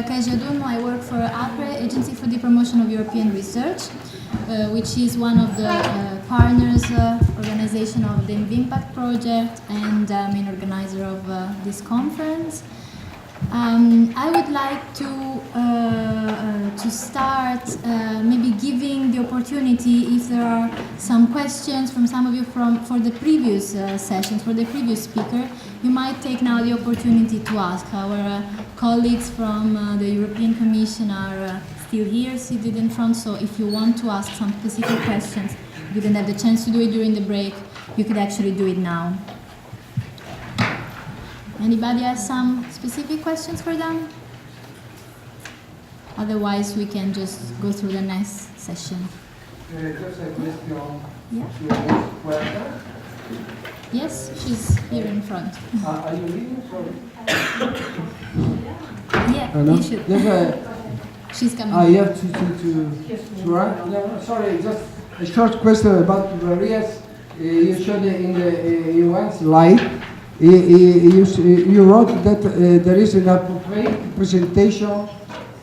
Keji Adunmo. I work for APRE, Agency for the Promotion of European Research, which is one of the partners organization of the ENVIMPACT project and main organizer of this conference. I would like to start maybe giving the opportunity, if there are some questions from some of you for the previous sessions, for the previous speaker, you might take now the opportunity to ask. Our colleagues from the European Commission are still here, seated in front, so if you want to ask some specific questions, you didn't have the chance to do it during the break, you could actually do it now. Anybody has some specific questions for them? Otherwise, we can just go through the next session. Just a question. Yeah. Puerta? Yes, she's here in front. Are you reading from? Yeah, you should. She's coming. You have to run? No, sorry, just a short question about barriers. You showed in one slide. You wrote that there is an appropriate presentation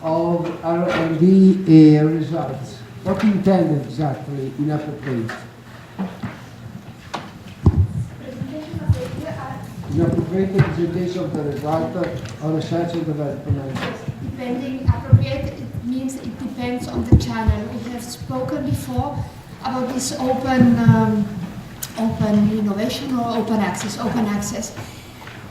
of R&D results. What you intend exactly in appropriate? Inappropriate presentation of the result of research and development. Depending, appropriate, it means it depends on the channel. We have spoken before about this open innovation or open access.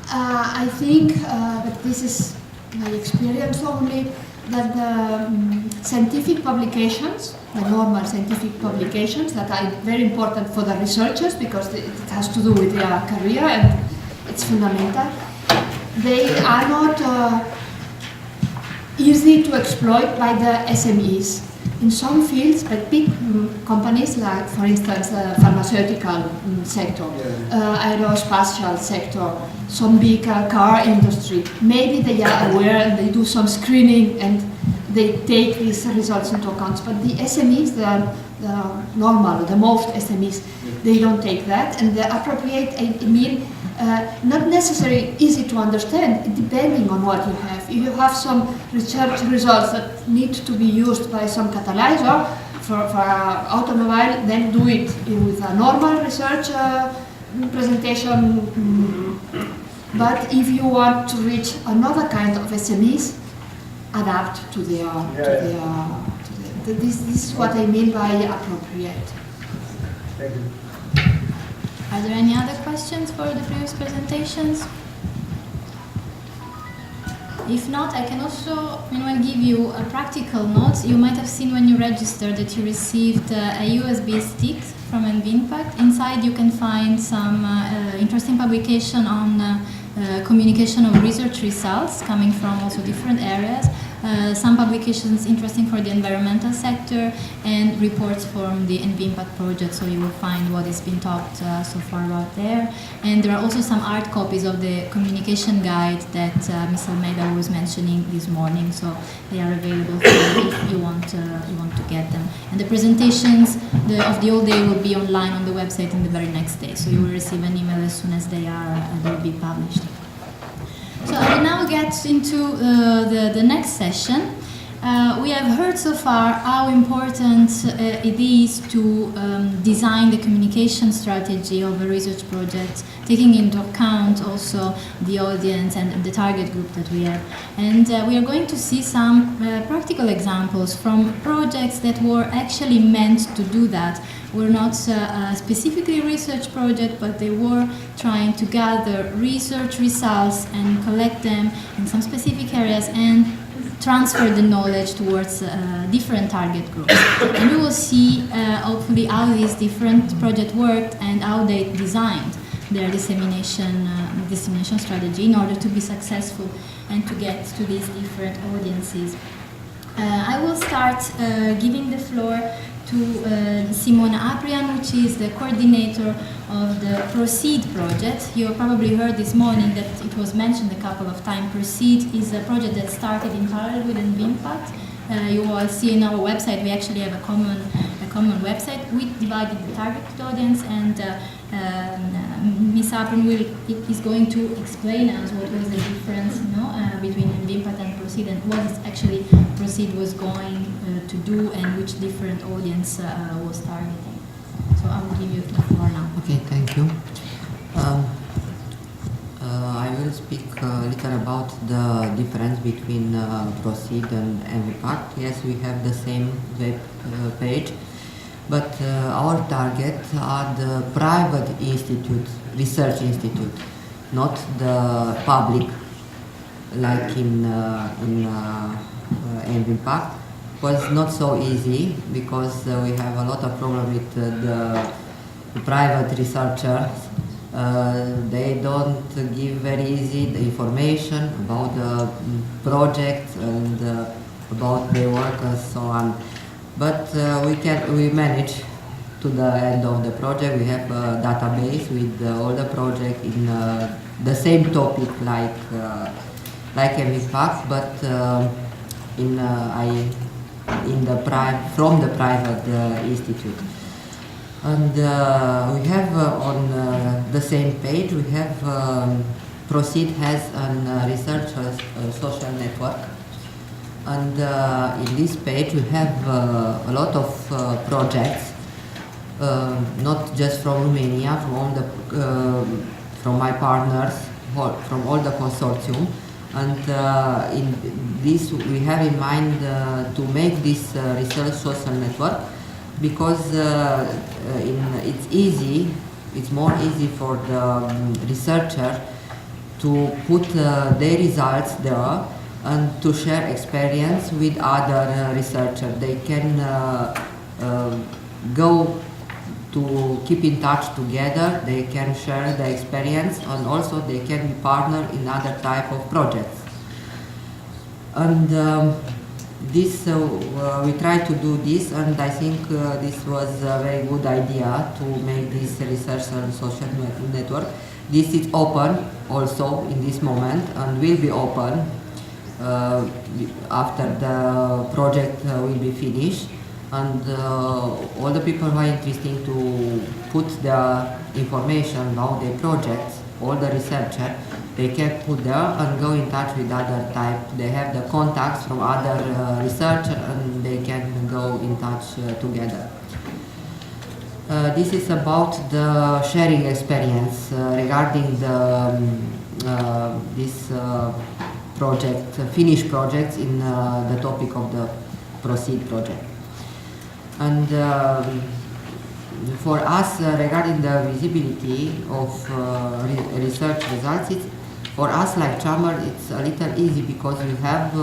I think, but this is my experience only, that the scientific publications, the normal scientific publications that are very important for the researchers because it has to do with their career and it's fundamental, they are not easy to exploit by the SMEs. In some fields, but big companies like, for instance, pharmaceutical sector, aerospatial sector, some big car industry, maybe they are aware and they do some screening and they take these results into account. But the SMEs, the normal, the most SMEs, they don't take that, and the appropriate, I mean, not necessarily easy to understand, depending on what you have. If you have some research results that need to be used by some catalyzer for automobile, then do it with a normal research presentation. But if you want to reach another kind of SMEs, adapt to their. This is what I mean by appropriate. Thank you. Are there any other questions for the previous presentations? If not, I can also give you a practical note. You might have seen when you registered that you received a USB stick from ENVIMPACT. Inside you can find some interesting publication on communication of research results coming from also different areas. Some publications interesting for the environmental sector and reports from the ENVIMPACT project, so you will find what has been talked so far about there. And there are also some hard copies of the communication guide that Ms. Almeida was mentioning this morning, so they are available for you if you want to get them. And the presentations of the whole day will be online on the website in the very next day, so you will receive an email as soon as they will be published. So I will now get into the next session. We have heard so far how important it is to design the communication strategy of a research project, taking into account also the audience and the target group that we have. And we are going to see some practical examples from projects that were actually meant to do that. Were not specifically a research project, but they were trying to gather research results and collect them in some specific areas and transfer the knowledge towards different target groups. And we will see hopefully how these different projects worked and how they designed their dissemination strategy in order to be successful and to get to these different audiences. I will start giving the floor to Simona Haprian, which is the coordinator of the PROCEED project. You probably heard this morning that it was mentioned a couple of times. PROCEED is a project that started in parallel with ENVIMPACT. You will see in our website we actually have a common website. We divided the target audience, and Ms. Haprian is going to explain us what was the difference, between ENVIMPACT and PROCEED, and what is actually PROCEED was going to do, and which different audience was targeting. So I will give you the floor now. Okay, thank you. I will speak a little about the difference between PROCEED and ENVIMPACT. Yes, we have the same web page, but our target are the private institutes, research institute, not the public, like in ENVIMPACT. Was not so easy because we have a lot of problem with the private researchers. They don't give very easy the information about the project and about their work and so on. But we manage to the end of the project. We have a database with all the project in the same topic like ENVIMPACT, but from the private institute. And we have on the same page, we have PROCEED has a research social network. And in this page we have a lot of projects, not just from Romania, from my partners, from all the consortium. And in this we have in mind to make this research social network, because it's more easy for the researcher to put their results there and to share experience with other researchers. They can go to keep in touch together, they can share the experience, and also they can be partner in other type of projects. And this we try to do this, and I think this was a very good idea to make this research and social network. This is open also in this moment and will be open after the project will be finished. And all the people who are interested to put their information about their projects, all the researchers, they can put there and go in touch with other type. They have the contacts from other researchers and they can go in touch together. This is about the sharing experience regarding the this project, finished projects in the topic of the PROCEED project. And for us, regarding the visibility of research results, for us like Chamber, it's a little easy because we have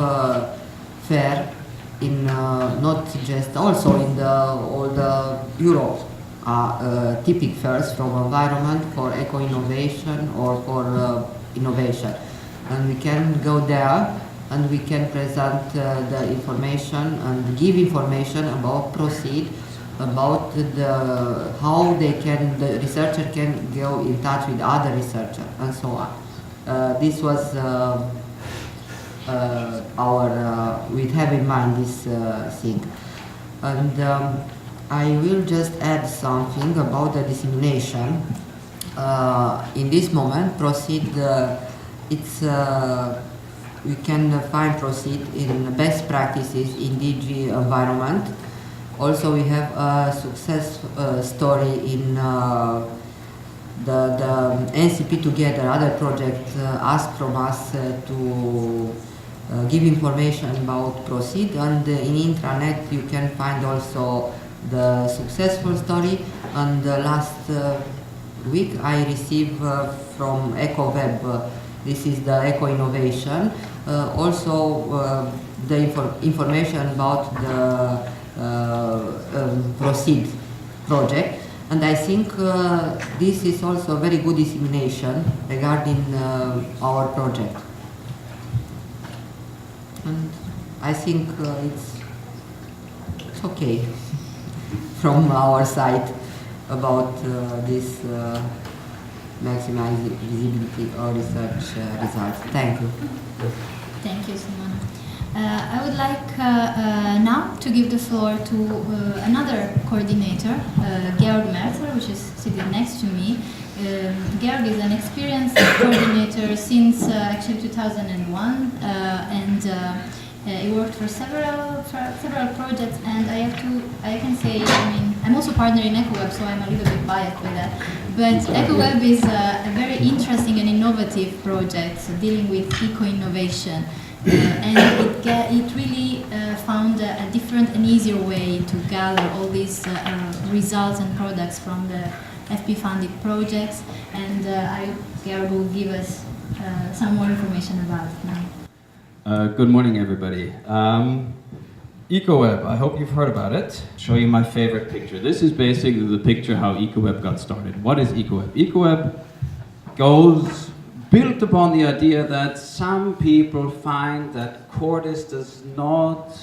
fair in not just also in all the Europe typical fairs from environment, for eco-innovation or for innovation, and we can go there and we can present the information and give information about PROCEED, about how the researcher can go in touch with other researchers and so on. This was we have in mind this thing. And I will just add something about the dissemination. In this moment, PROCEED, we can find PROCEED in best practices in DG environment. Also, we have a success story in the NCP Together. Other projects ask from us to give information about PROCEED, and in intranet you can find also the successful story. And last week I received from EcoWeb, this is the eco-innovation, also the information about the PROCEED project, and I think this is also very good dissemination regarding our project. And I think it's okay from our side about this maximize visibility or research results. Thank you. Thank you, Simona. I would like now to give the floor to another coordinator, Georg Melzer, which is sitting next to me. Georg is an experienced coordinator since actually 2001, and he worked for several projects. And I can say, I mean, I'm also partner in EcoWeb, so I'm a little bit biased by that. But EcoWeb is a very interesting and innovative project dealing with eco-innovation. And it really found a different and easier way to gather all these results and products from the FP-funded projects. And Georg will give us some more information about it now. Good morning, everybody. EcoWeb, I hope you've heard about it. Show you my favorite picture. This is basically the picture how EcoWeb got started. What is EcoWeb? EcoWeb built upon the idea that some people find that Cordis does not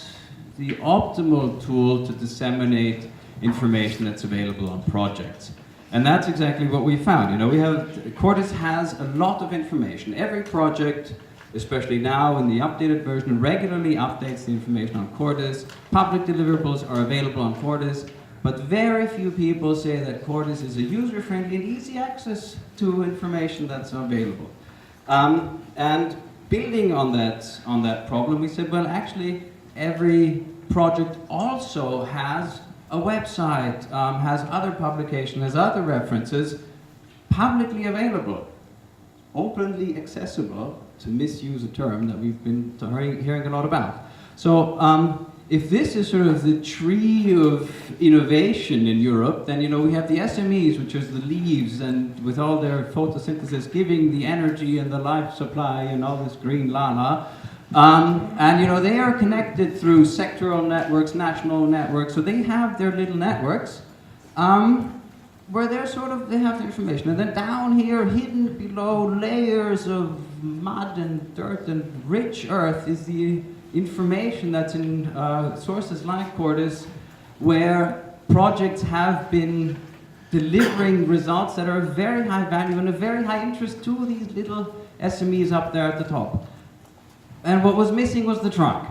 the optimal tool to disseminate information that's available on projects. And that's exactly what we found. You know, Cordis has a lot of information. Every project, especially now in the updated version, regularly updates the information on Cordis. Public deliverables are available on Cordis. But very few people say that Cordis is a user-friendly and easy access to information that's available. And building on that problem, we said, well, actually, every project also has a website, has other publications, has other references, publicly available, openly accessible, to misuse a term that we've been hearing a lot about. So, if this is sort of the tree of innovation in Europe, then we have the SMEs, which is the leaves, and with all their photosynthesis giving the energy and the life supply and all this green la-la. And they are connected through sectoral networks, national networks, so they have their little networks where they have the information. And then down here, hidden below layers of mud and dirt and rich earth is the information that's in sources like Cordis, where projects have been delivering results that are of very high value and of very high interest to these little SMEs up there at the top. And what was missing was the trunk.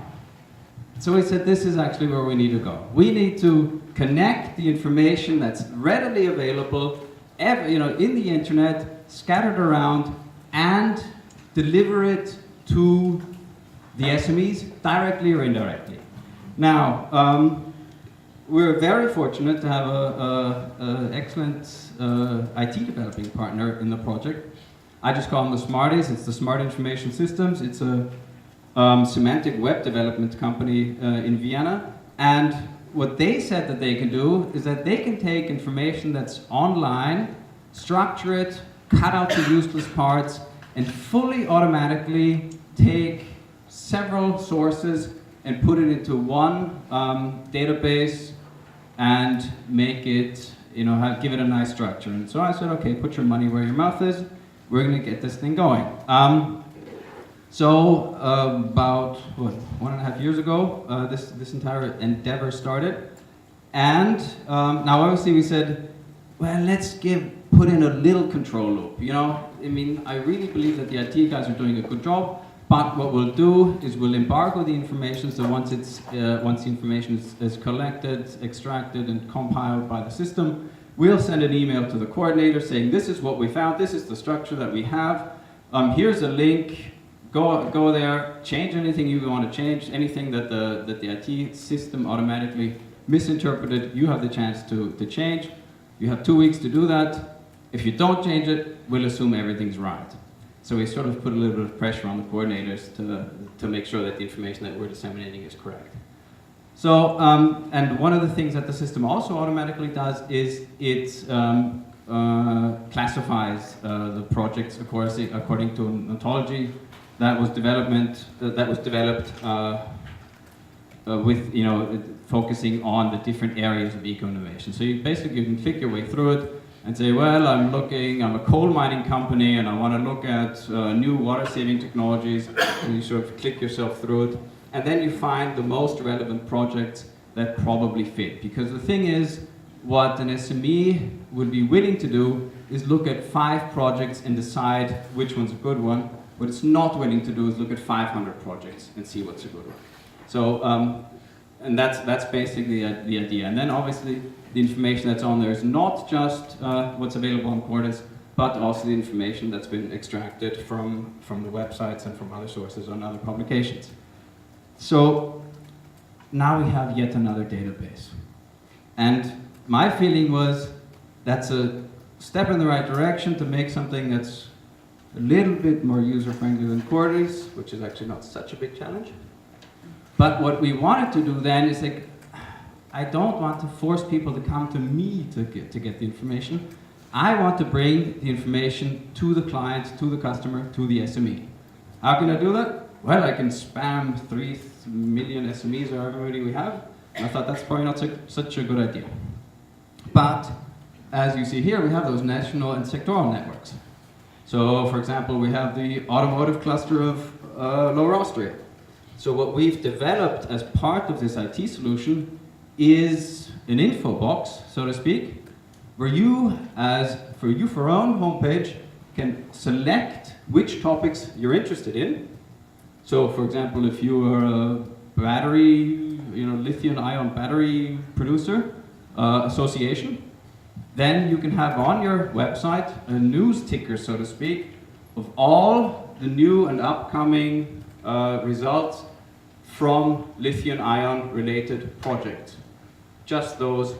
So we said, this is actually where we need to go. We need to connect the information that's readily available in the internet, scattered around, and deliver it to the SMEs, directly or indirectly. Now, we're very fortunate to have an excellent IT developing partner in the project. I just call them the Smarties. It's the Smart Information Systems. It's a semantic web development company in Vienna. And what they said that they can do is that they can take information that's online, structure it, cut out the useless parts, and fully automatically take several sources and put it into one database and make it, give it a nice structure. And so I said, okay, put your money where your mouth is. We're going to get this thing going. So about 1.5 years ago, this entire endeavor started. And now obviously we said, well, let's put in a little control loop. I really believe that the IT guys are doing a good job. But what we'll do is we'll embargo the information, so once the information is collected, extracted, and compiled by the system, we'll send an email to the coordinator saying, this is what we found, this is the structure that we have, here's a link, go there, change anything you want to change, anything that the IT system automatically misinterpreted, you have the chance to change. You have 2 weeks to do that. If you don't change it, we'll assume everything's right. So we sort of put a little bit of pressure on the coordinators to make sure that the information that we're disseminating is correct. So, and one of the things that the system also automatically does is it classifies the projects according to an ontology that was developed with focusing on the different areas of eco-innovation. So you can click your way through it and say, well, I'm a coal mining company and I want to look at new water-saving technologies, and you sort of click yourself through it, and then you find the most relevant projects that probably fit. Because the thing is, what an SME would be willing to do is look at 5 projects and decide which one's a good one. What it's not willing to do is look at 500 projects and see what's a good one. So, and that's basically the idea. And then obviously, the information that's on there is not just what's available on Cordis, but also the information that's been extracted from the websites and from other sources on other publications. So now we have yet another database. And my feeling was that's a step in the right direction to make something that's a little bit more user-friendly than Cordis, which is actually not such a big challenge. But what we wanted to do then is like, I don't want to force people to come to me to get the information. I want to bring the information to the client, to the customer, to the SME. How can I do that? Well, I can spam 3 million SMEs or however many we have. And I thought that's probably not such a good idea. But as you see here, we have those national and sectoral networks. So, for example, we have the automotive cluster of Lower Austria. So what we've developed as part of this IT solution is an info box, so to speak, where you, for your own homepage, can select which topics you're interested in. So, for example, if you are a battery, lithium-ion battery producer association, then you can have on your website a news ticker, so to speak, of all the new and upcoming results from lithium-ion related projects. Just those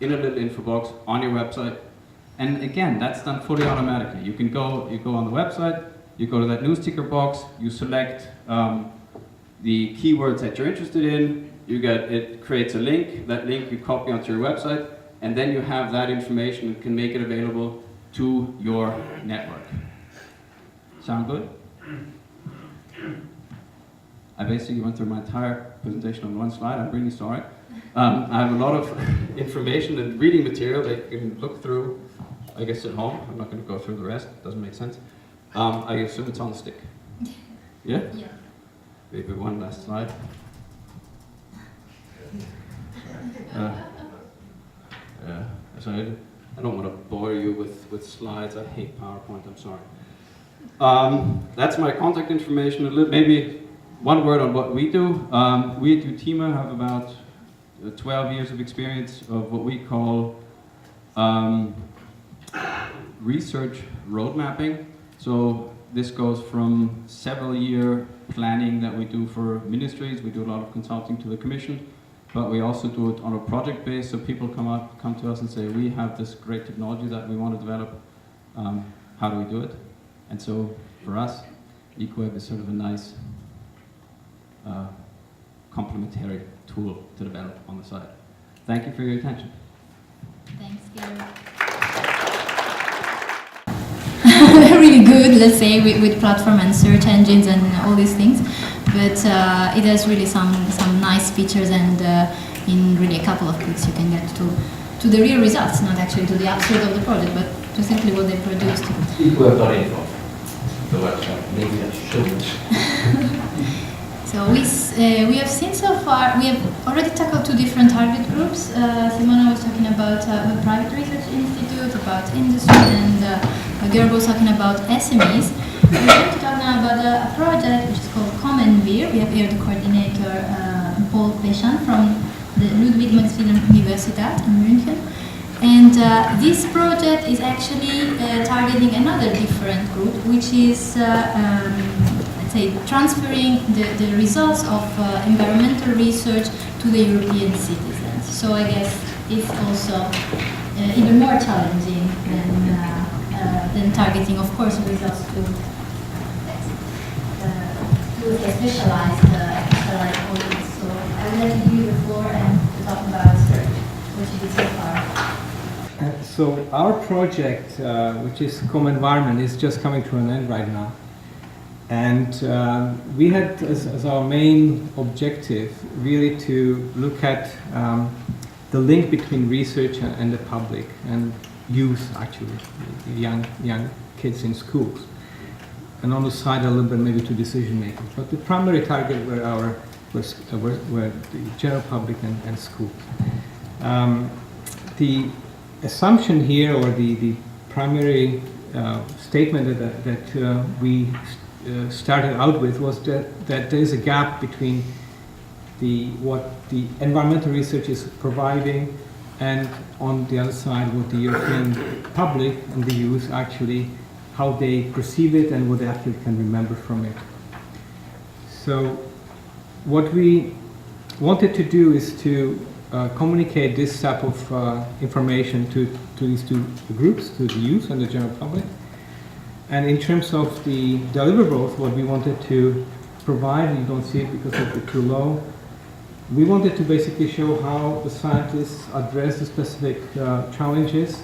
in a little info box on your website. And again, that's done fully automatically. You go on the website, you go to that news ticker box, you select the keywords that you're interested in, it creates a link, that link you copy onto your website, and then you have that information and can make it available to your network. Sound good? I basically went through my entire presentation on one slide. I'm really sorry. I have a lot of information and reading material that you can look through, I guess, at home. I'm not going to go through the rest. It doesn't make sense. I assume it's on the stick. Yeah? Yeah. Maybe one last slide. Yeah. So I don't want to bore you with slides. I hate PowerPoint. I'm sorry. That's my contact information. Maybe one word on what we do. We at eutema have about 12 years of experience of what we call research road mapping. So this goes from several year planning that we do for ministries. We do a lot of consulting to the Commission, but we also do it on a project base. So people come to us and say, we have this great technology that we want to develop. How do we do it? And so for us, EcoWeb is sort of a nice complementary tool to develop on the side. Thank you for your attention. Thanks, Gary. Really good, let's say, with platform and search engines and all these things. But it has really some nice features, and in really a couple of clicks you can get to the real results, not actually to the upside of the project, but to simply what they produced. EcoWeb.info, the website. Maybe I shouldn't. So we have seen so far, we have already tackled 2 different target groups. Simona was talking about a private research institute, about industry, and Georg was talking about SMEs. We're going to talk now about a project which is called COMENVIR. We have here the coordinator, Pechan, from the Ludwig-Maximilians-Universität in München. And this project is actually targeting another different group, which is transferring the results of environmental research to the European citizens. So I guess it's also even more challenging than targeting, of course, results to a specialized audience. So I will let you give you the floor and talk about what you did so far. So our project, which is COMENVIR, is just coming to an end right now. And we had as our main objective really to look at the link between research and the public and youth, actually, young kids in schools. And on the side a little bit maybe to decision makers. But the primary target were the general public and schools. The assumption here, or the primary statement that we started out with, was that there is a gap between what the environmental research is providing and on the other side what the European public and the youth actually, how they perceive it and what they actually can remember from it. So what we wanted to do is to communicate this type of information to these two groups, to the youth and the general public. And in terms of the deliverables, what we wanted to provide, you don't see it because it's too low, we wanted to basically show how the scientists address the specific challenges.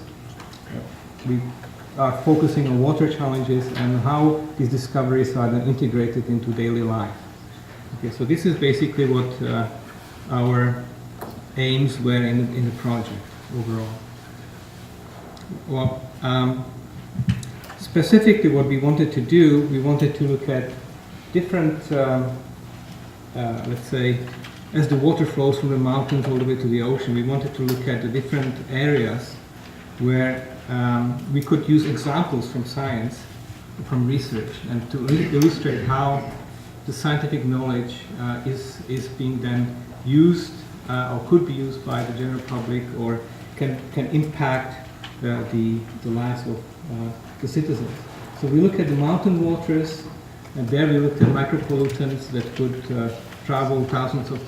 We are focusing on water challenges and how these discoveries are then integrated into daily life. Okay, so this is basically what our aims were in the project overall. Well, specifically what we wanted to do, we wanted to look at different, let's say, as the water flows from the mountains all the way to the ocean, we wanted to look at the different areas where we could use examples from science, from research, and to illustrate how the scientific knowledge is being then used or could be used by the general public or can impact the lives of the citizens. So we look at the mountain waters, and there we looked at micropollutants that could travel thousands of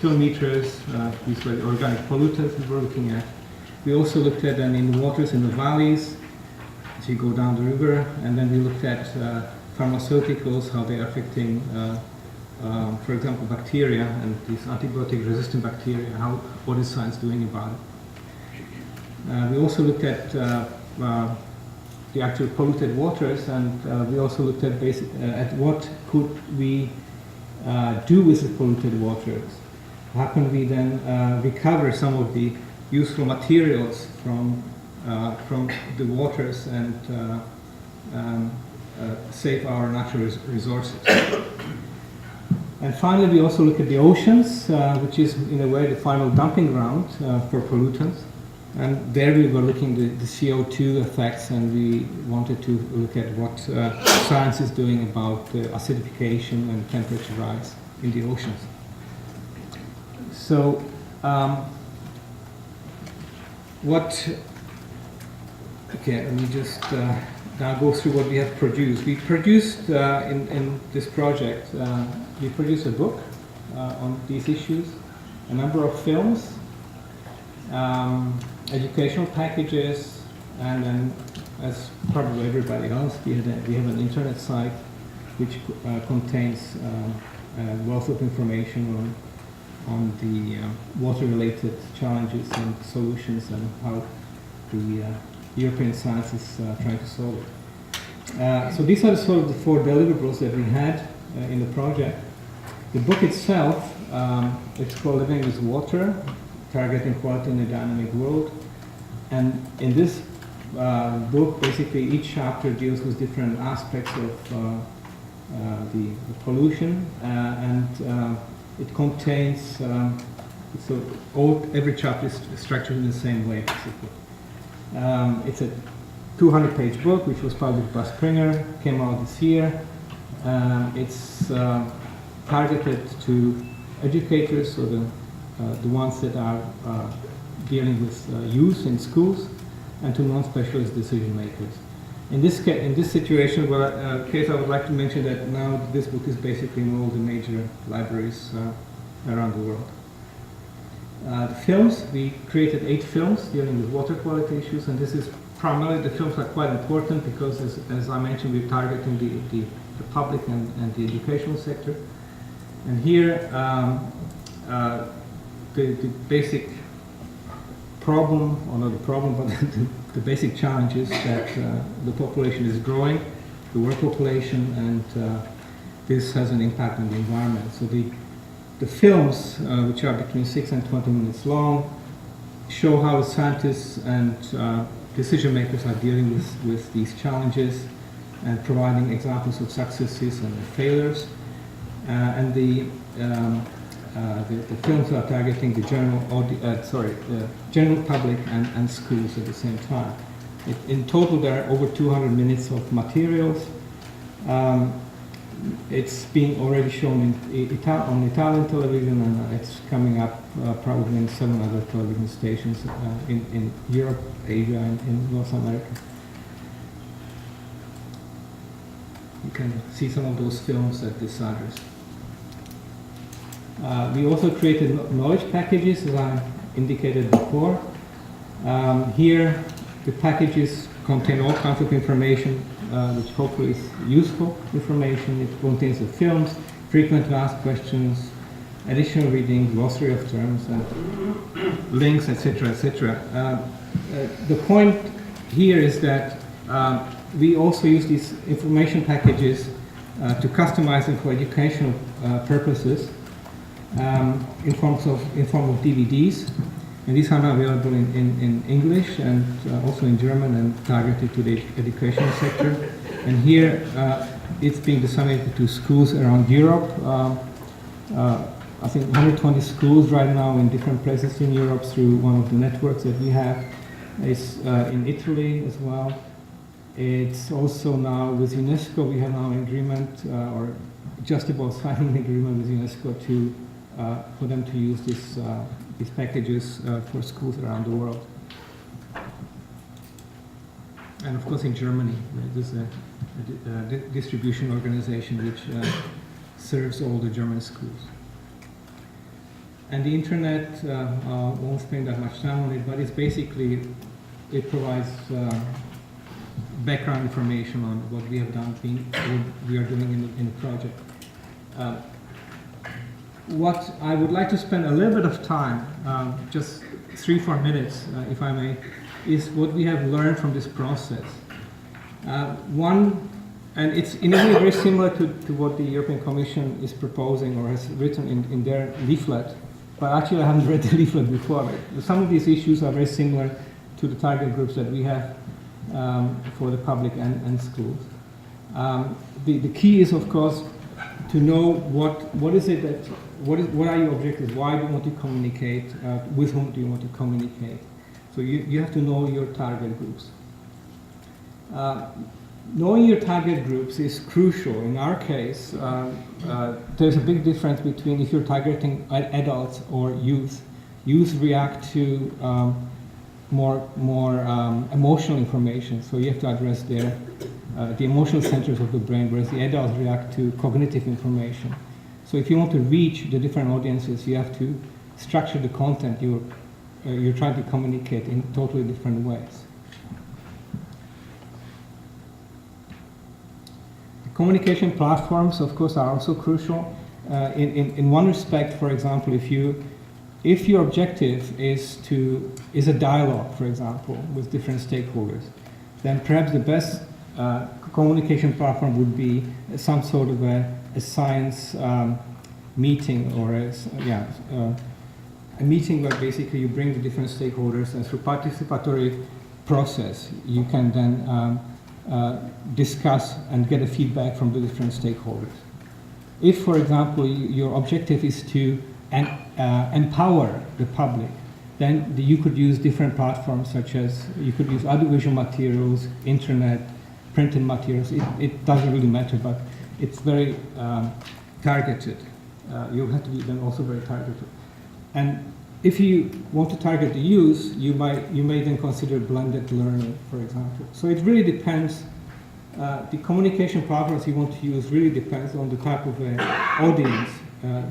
kilometers. These were the organic pollutants we were looking at. We also looked at them in the waters in the valleys as you go down the river, and then we looked at pharmaceuticals, how they are affecting, for example, bacteria and these antibiotic-resistant bacteria. What is science doing about it? We also looked at the actual polluted waters, and we also looked at what could we do with the polluted waters. How can we then recover some of the useful materials from the waters and save our natural resources? And finally, we also look at the oceans, which is in a way the final dumping ground for pollutants. And there we were looking at the CO2 effects, and we wanted to look at what science is doing about acidification and temperature rise in the oceans. So, okay, let me just now go through what we have produced. We produced in this project, we produced a book on these issues, a number of films, educational packages, and then, as probably everybody else, we have an internet site which contains a wealth of information on the water-related challenges and solutions and how the European science is trying to solve it. So these are sort of the 4 deliverables that we had in the project. The book itself, it's called Living with Water, Targeting Quality in a Dynamic World. And in this book, basically each chapter deals with different aspects of the pollution, and it contains, so every chapter is structured in the same way, basically. It's a 200-page book, which was published by Springer, came out this year. It's targeted to educators, so the ones that are dealing with youth in schools, and to non-specialist decision makers. In this situation, case, I would like to mention that now this book is basically in all the major libraries around the world. The films, we created 8 films dealing with water quality issues, and this is primarily, the films are quite important because, as I mentioned, we're targeting the public and the educational sector. And here, the basic problem, or not the problem, but the basic challenge is that the population is growing, the world population, and this has an impact on the environment. So the films, which are between 6 and 20 minutes long, show how scientists and decision makers are dealing with these challenges and providing examples of successes and failures. And the films are targeting the general public and schools at the same time. In total, there are over 200 minutes of materials. it's being already shown on Italian television, and it's coming up probably in 7 other television stations in Europe, Asia, and in North America. You can see some of those films at this address. We also created knowledge packages, as I indicated before. Here, the packages contain all kinds of information, which hopefully is useful information. It contains the films, frequently asked questions, additional reading, glossary of terms, and links, etc., etc. The point here is that we also use these information packages to customize them for educational purposes in form of DVDs. And these are now available in English and also in German and targeted to the educational sector. And here it's being disseminated to schools around Europe. I think 120 schools right now in different places in Europe through one of the networks that we have. It's in Italy as well. It's also now with UNESCO, we have now an agreement or just about signing an agreement with UNESCO for them to use these packages for schools around the world. And of course in Germany, there's a distribution organization which serves all the German schools. And the internet, I won't spend that much time on it, but it's basically, it provides background information on what we have done, what we are doing in the project. What I would like to spend a little bit of time, just 3-4 minutes, if I may, is what we have learned from this process. One, and it's in a way very similar to what the European Commission is proposing or has written in their leaflet, but actually I haven't read the leaflet before. Some of these issues are very similar to the target groups that we have for the public and schools. The key is, of course, to know what is it that, what are your objectives, why do you want to communicate, with whom do you want to communicate. So you have to know your target groups. Knowing your target groups is crucial. In our case, there's a big difference between if you're targeting adults or youth. Youth react to more emotional information, so you have to address the emotional centers of the brain, whereas the adults react to cognitive information. So if you want to reach the different audiences, you have to structure the content you're trying to communicate in totally different ways. The communication platforms, of course, are also crucial. In one respect, for example, if your objective is a dialogue, for example, with different stakeholders, then perhaps the best communication platform would be some sort of a science meeting, or a meeting where basically you bring the different stakeholders, and through participatory process you can then discuss and get a feedback from the different stakeholders. If, for example, your objective is to empower the public, then you could use different platforms, such as you could use audiovisual materials, internet, printed materials. It doesn't really matter, but it's very targeted. You have to be then also very targeted. And if you want to target the youth, you may then consider blended learning, for example. So it really depends. The communication platforms you want to use really depends on the type of audience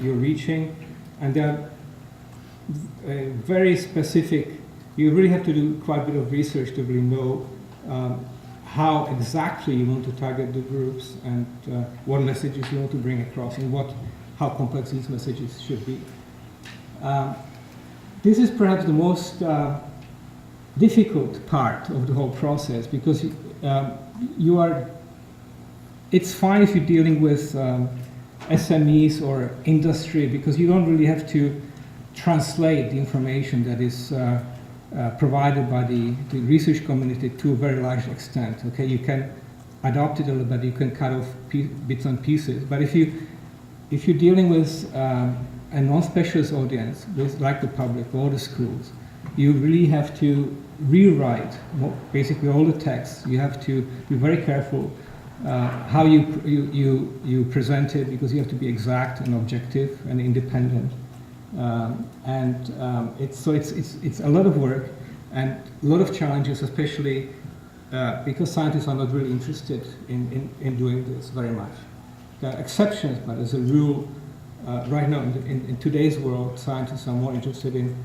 you're reaching, and they're very specific. You really have to do quite a bit of research to really know how exactly you want to target the groups, and what messages you want to bring across, and how complex these messages should be. This is perhaps the most difficult part of the whole process, because it's fine if you're dealing with SMEs or industry, because you don't really have to translate the information that is provided by the research community to a very large extent. Okay, you can adopt it a little bit, you can cut off bits and pieces, but if you're dealing with a non-specialist audience, like the public or the schools, you really have to rewrite basically all the text. You have to be very careful how you present it, because you have to be exact and objective and independent. It's a lot of work and a lot of challenges, especially because scientists are not really interested in doing this very much. There are exceptions, but as a rule, right now in today's world, scientists are more interested in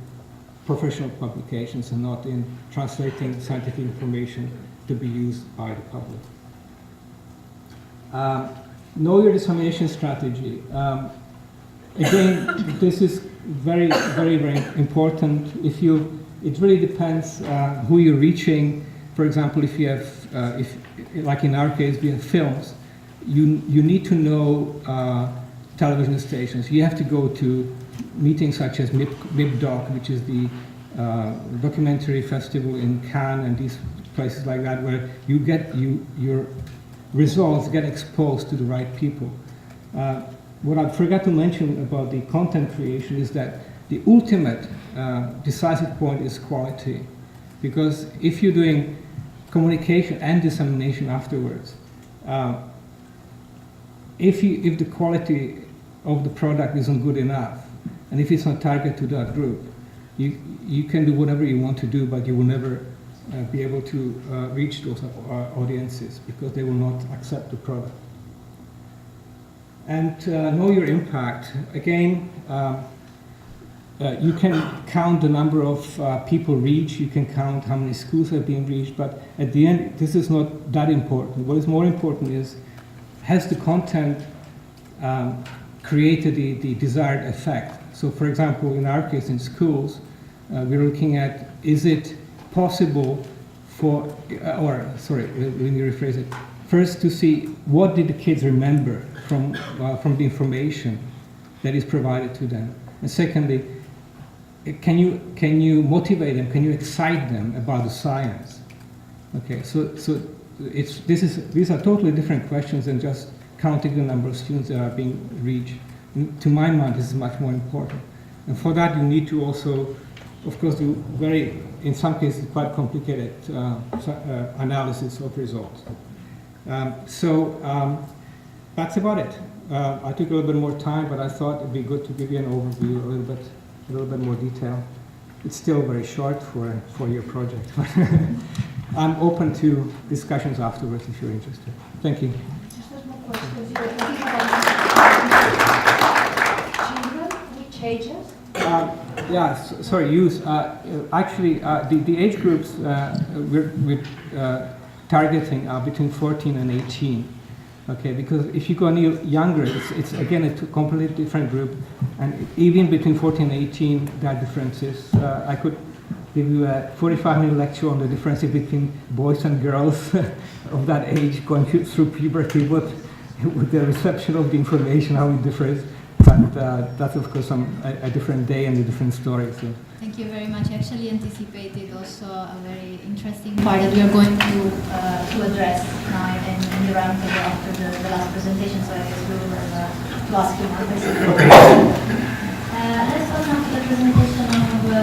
professional publications and not in translating scientific information to be used by the public. Know your dissemination strategy. Again, this is very, very, very important. It really depends who you're reaching. For example, if you have, like in our case, we have films, you need to know television stations. You have to go to meetings such as MIPDoc, which is the documentary festival in Cannes and these places like that, where you get your results get exposed to the right people. What I forgot to mention about the content creation is that the ultimate decisive point is quality, because if you're doing communication and dissemination afterwards, if the quality of the product isn't good enough, and if it's not targeted to that group, you can do whatever you want to do, but you will never be able to reach those audiences, because they will not accept the product. And know your impact. Again, you can count the number of people reached, you can count how many schools have been reached, but at the end, this is not that important. What is more important is, has the content created the desired effect? So for example, in our case in schools, we're looking at, is it possible for, let me rephrase it. First, to see what did the kids remember from the information that is provided to them. And secondly, can you motivate them? Can you excite them about the science? Okay, so these are totally different questions than just counting the number of students that are being reached. And to my mind, this is much more important. And for that, you need to also, of course, do in some cases, quite complicated analysis of results. That's about it. I took a little bit more time, but I thought it'd be good to give you an overview, a little bit more detail. It's still very short for your project, but I'm open to discussions afterwards if you're interested. Thank you. Just a small question. You're talking about children, which ages? Youth. Actually, the age groups we're targeting are between 14 and 18. Okay, because if you go any younger, it's again a completely different group, and even between 14 and 18, there are differences. I could give you a 45-minute lecture on the differences between boys and girls of that age going through puberty, with the reception of the information, how it differs. But that's of course a different day and a different story. So. Thank you very much. I actually anticipated also a very interesting part that we are going to address now in the roundtable after the last presentation, so I guess we will have to ask you more questions. Let's go now to the presentation of the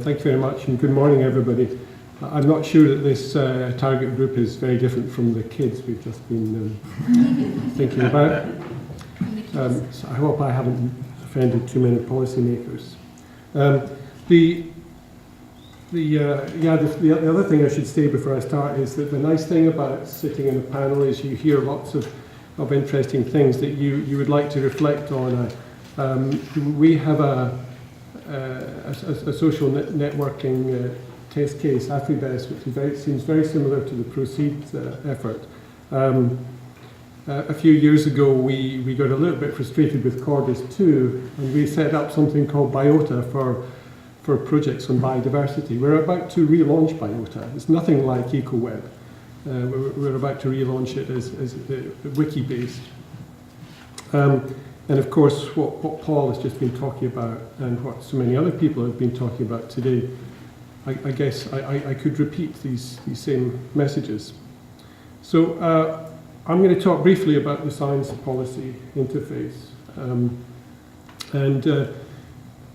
Thank you very much, and good morning, everybody. I'm not sure that this target group is very different from the kids we've just been thinking about. So I hope I haven't offended too many policymakers. The other thing I should say before I start is that the nice thing about sitting in a panel is you hear lots of interesting things that you would like to reflect on. We have a social networking test case, APRE, which seems very similar to the PROCEED effort. A few years ago, we got a little bit frustrated with Cordis 2, and we set up something called Biota for projects on biodiversity. We're about to relaunch Biota. It's nothing like EcoWeb. We're about to relaunch it as wiki-based. And of course, what Paul has just been talking about, and what so many other people have been talking about today, I guess I could repeat these same messages. So I'm going to talk briefly about the science policy interface.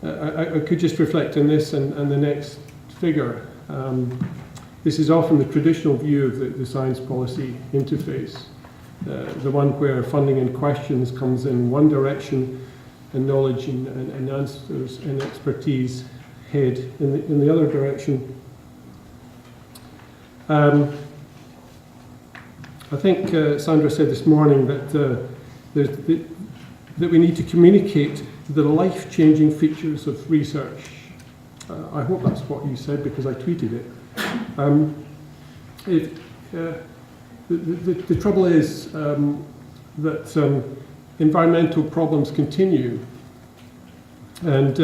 I could just reflect on this and the next figure. This is often the traditional view of the science policy interface, the one where funding and questions comes in one direction and knowledge and answers and expertise head in the other direction. I think Sandra said this morning that that we need to communicate the life-changing features of research. I hope that's what you said because I tweeted it. The trouble is that environmental problems continue, and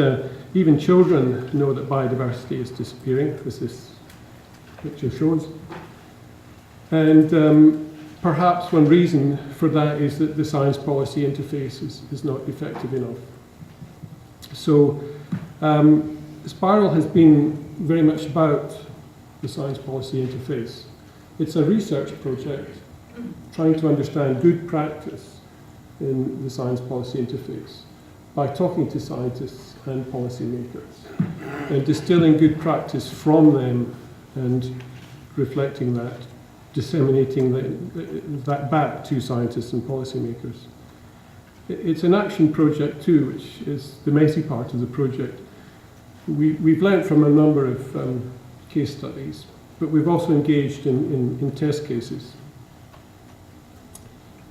even children know that biodiversity is disappearing, as this picture shows. And perhaps one reason for that is that the science policy interface is not effective enough. So Spiral has been very much about the science policy interface. It's a research project trying to understand good practice in the science policy interface by talking to scientists and policymakers and distilling good practice from them and reflecting that, disseminating that back to scientists and policymakers. It's an action project too, which is the messy part of the project. We've learned from a number of case studies, but we've also engaged in test cases.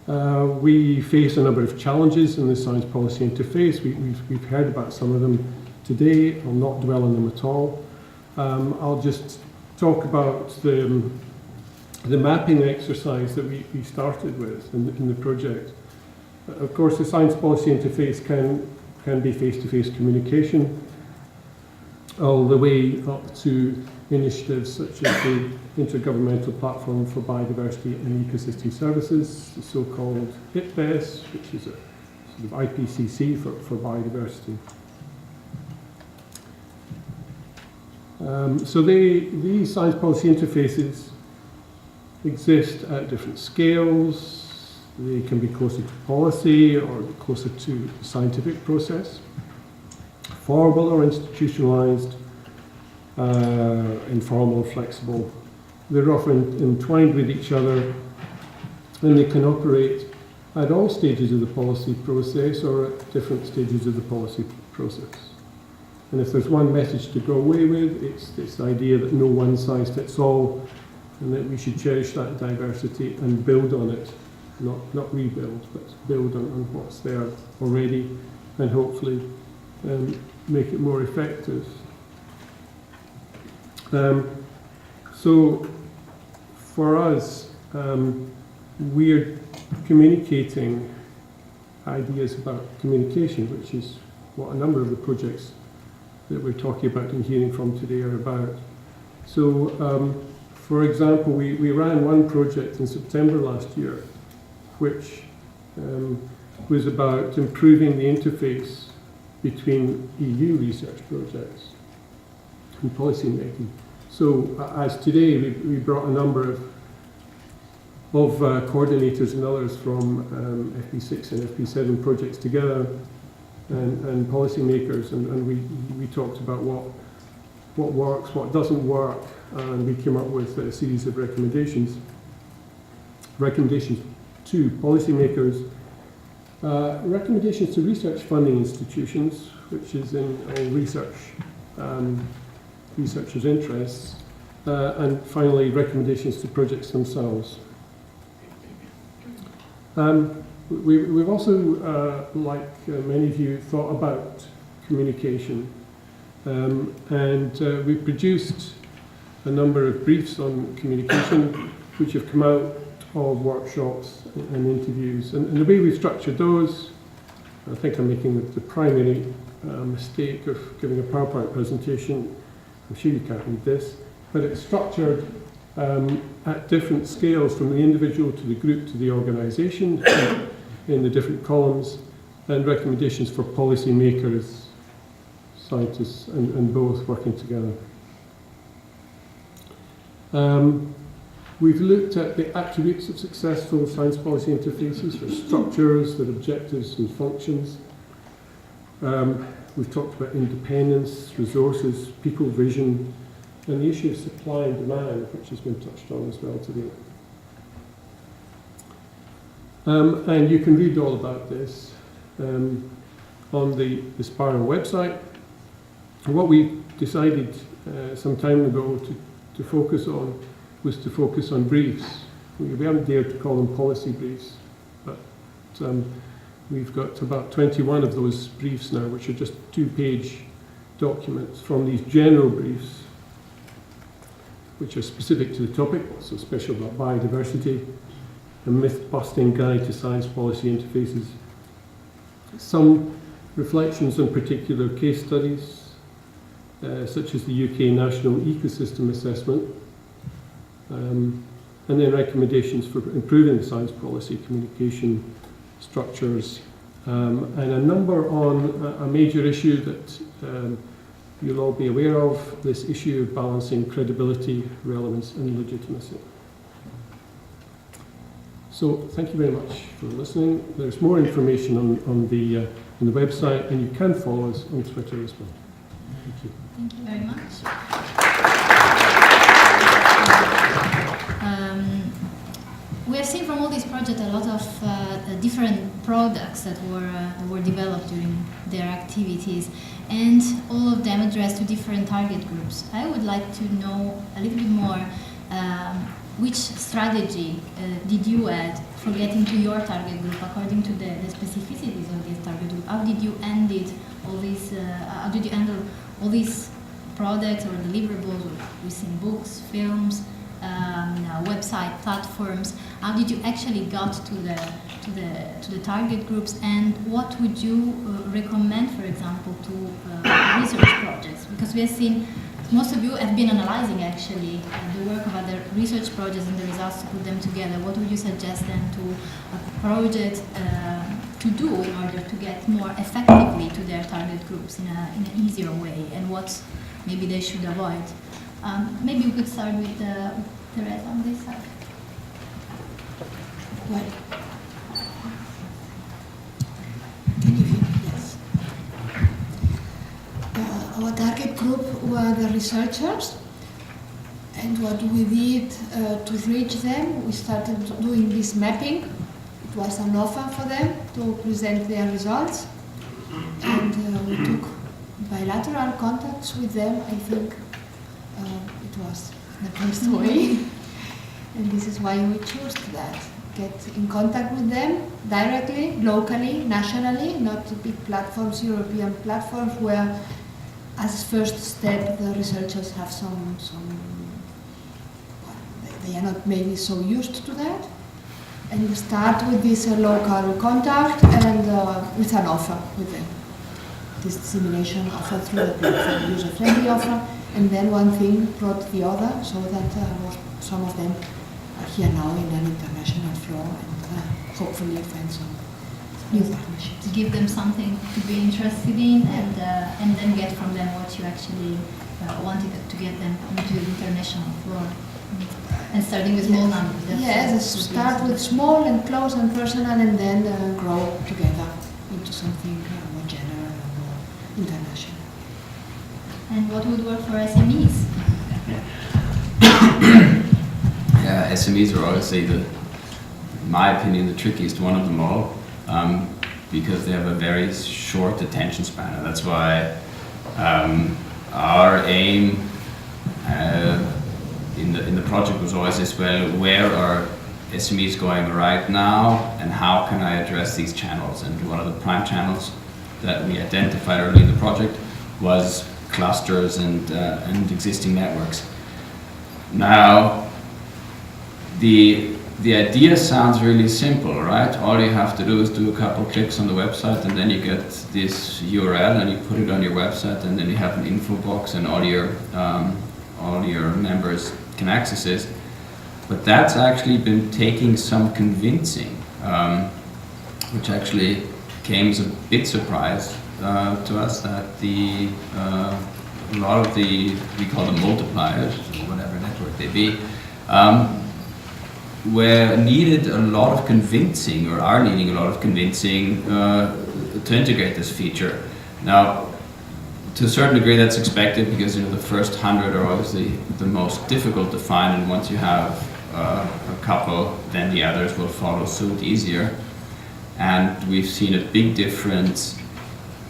We face a number of challenges in the science policy interface. We've heard about some of them today. I'll not dwell on them at all. I'll just talk about the mapping exercise that we started with in the project. Of course, the science policy interface can be face-to-face communication, all the way up to initiatives such as the Intergovernmental Platform for Biodiversity and Ecosystem Services, the so-called IPBES, which is a sort of IPCC for biodiversity. So these science policy interfaces exist at different scales. They can be closer to policy or closer to the scientific process, formal or institutionalized, informal, flexible. They're often entwined with each other, and they can operate at all stages of the policy process or at different stages of the policy process. And if there's one message to go away with, it's this idea that no one size fits all, and that we should cherish that diversity and build on it, not rebuild, but build on what's there already, and hopefully make it more effective. So for us, we're communicating ideas about communication, which is what a number of the projects that we're talking about and hearing from today are about. So, for example, we ran one project in September last year, which was about improving the interface between EU research projects and policy making. So, as today, we brought a number of coordinators and others from FP6 and FP7 projects together, and policymakers, and we talked about what works, what doesn't work, and we came up with a series of recommendations. Recommendations to policymakers, recommendations to research funding institutions, which is in all researchers' interests, and finally recommendations to projects themselves. We've also, like many of you, thought about communication, and we've produced a number of briefs on communication, which have come out of workshops and interviews. And the way we've structured those, I think I'm making the primary mistake of giving a PowerPoint presentation. I'm sure you can't read this, but it's structured at different scales, from the individual to the group to the organisation, in the different columns, and recommendations for policy makers, scientists, and both working together. We've looked at the attributes of successful science policy interfaces, their structures, their objectives and functions. We've talked about independence, resources, people, vision, and the issue of supply and demand, which has been touched on as well today. And you can read all about this on the Spiral website. What we decided some time ago to focus on was to focus on briefs. We haven't dared to call them policy briefs, but we've got about 21 of those briefs now, which are just 2-page documents from these general briefs, which are specific to the topic, so special about biodiversity, a myth-busting guide to science policy interfaces, some reflections on particular case studies, such as the UK National Ecosystem Assessment, and then recommendations for improving the science policy communication structures, and a number on a major issue that you'll all be aware of, this issue of balancing credibility, relevance and legitimacy. So thank you very much for listening. There's more information on the website, and you can follow us on Twitter as well. Thank you. Thank you very much. We have seen from all these projects a lot of different products that were developed during their activities, and all of them addressed to different target groups. I would like to know a little bit more which strategy did you add for getting to your target group according to the specificities of this target group? How did you handle all these? How did you handle all these products or deliverables? We've seen books, films, website platforms. How did you actually got to the target groups, and what would you recommend, for example, to research projects? Because we have seen most of you have been analyzing actually the work of other research projects and the results to put them together. What would you suggest then to a project to do in order to get more effectively to their target groups in an easier way, and what maybe they should avoid? Maybe we could start with Teresa on this side. Well, can you hear me? Yes. Our target group were the researchers, and what we did to reach them, we started doing this mapping. It was an offer for them to present their results, and we took bilateral contacts with them. I think it was the best way, and this is why we chose that. Get in contact with them directly, locally, nationally, not big platforms, European platforms, where as first step the researchers have they are not maybe so used to that. And we start with this local contact and with an offer with them. This dissemination offer through the platform, user-friendly offer, and then one thing brought the other, so that some of them are here now in an international flow, and hopefully find some new partnerships. Give them something to be interested in, and then get from them what you actually wanted to get them into the international floor. And starting with small numbers. Yes, start with small and close and personal, and then grow together into something more general and more international. And what would work for SMEs? Yeah, SMEs are obviously, in my opinion, the trickiest one of them all, because they have a very short attention span, and that's why our aim in the project was always this: well, where are SMEs going right now, and how can I address these channels? And one of the prime channels that we identified early in the project was clusters and existing networks. Now, the idea sounds really simple, right? All you have to do is do a couple clicks on the website, and then you get this URL, and you put it on your website, and then you have an info box, and all your members can access it. But that's actually been taking some convincing, which actually came as a bit surprise to us, that a lot of the, we call them multipliers, or whatever network they be, needed a lot of convincing, or are needing a lot of convincing to integrate this feature. Now, to a certain degree that's expected because the first 100 are obviously the most difficult to find, and once you have a couple, then the others will follow suit easier. And we've seen a big difference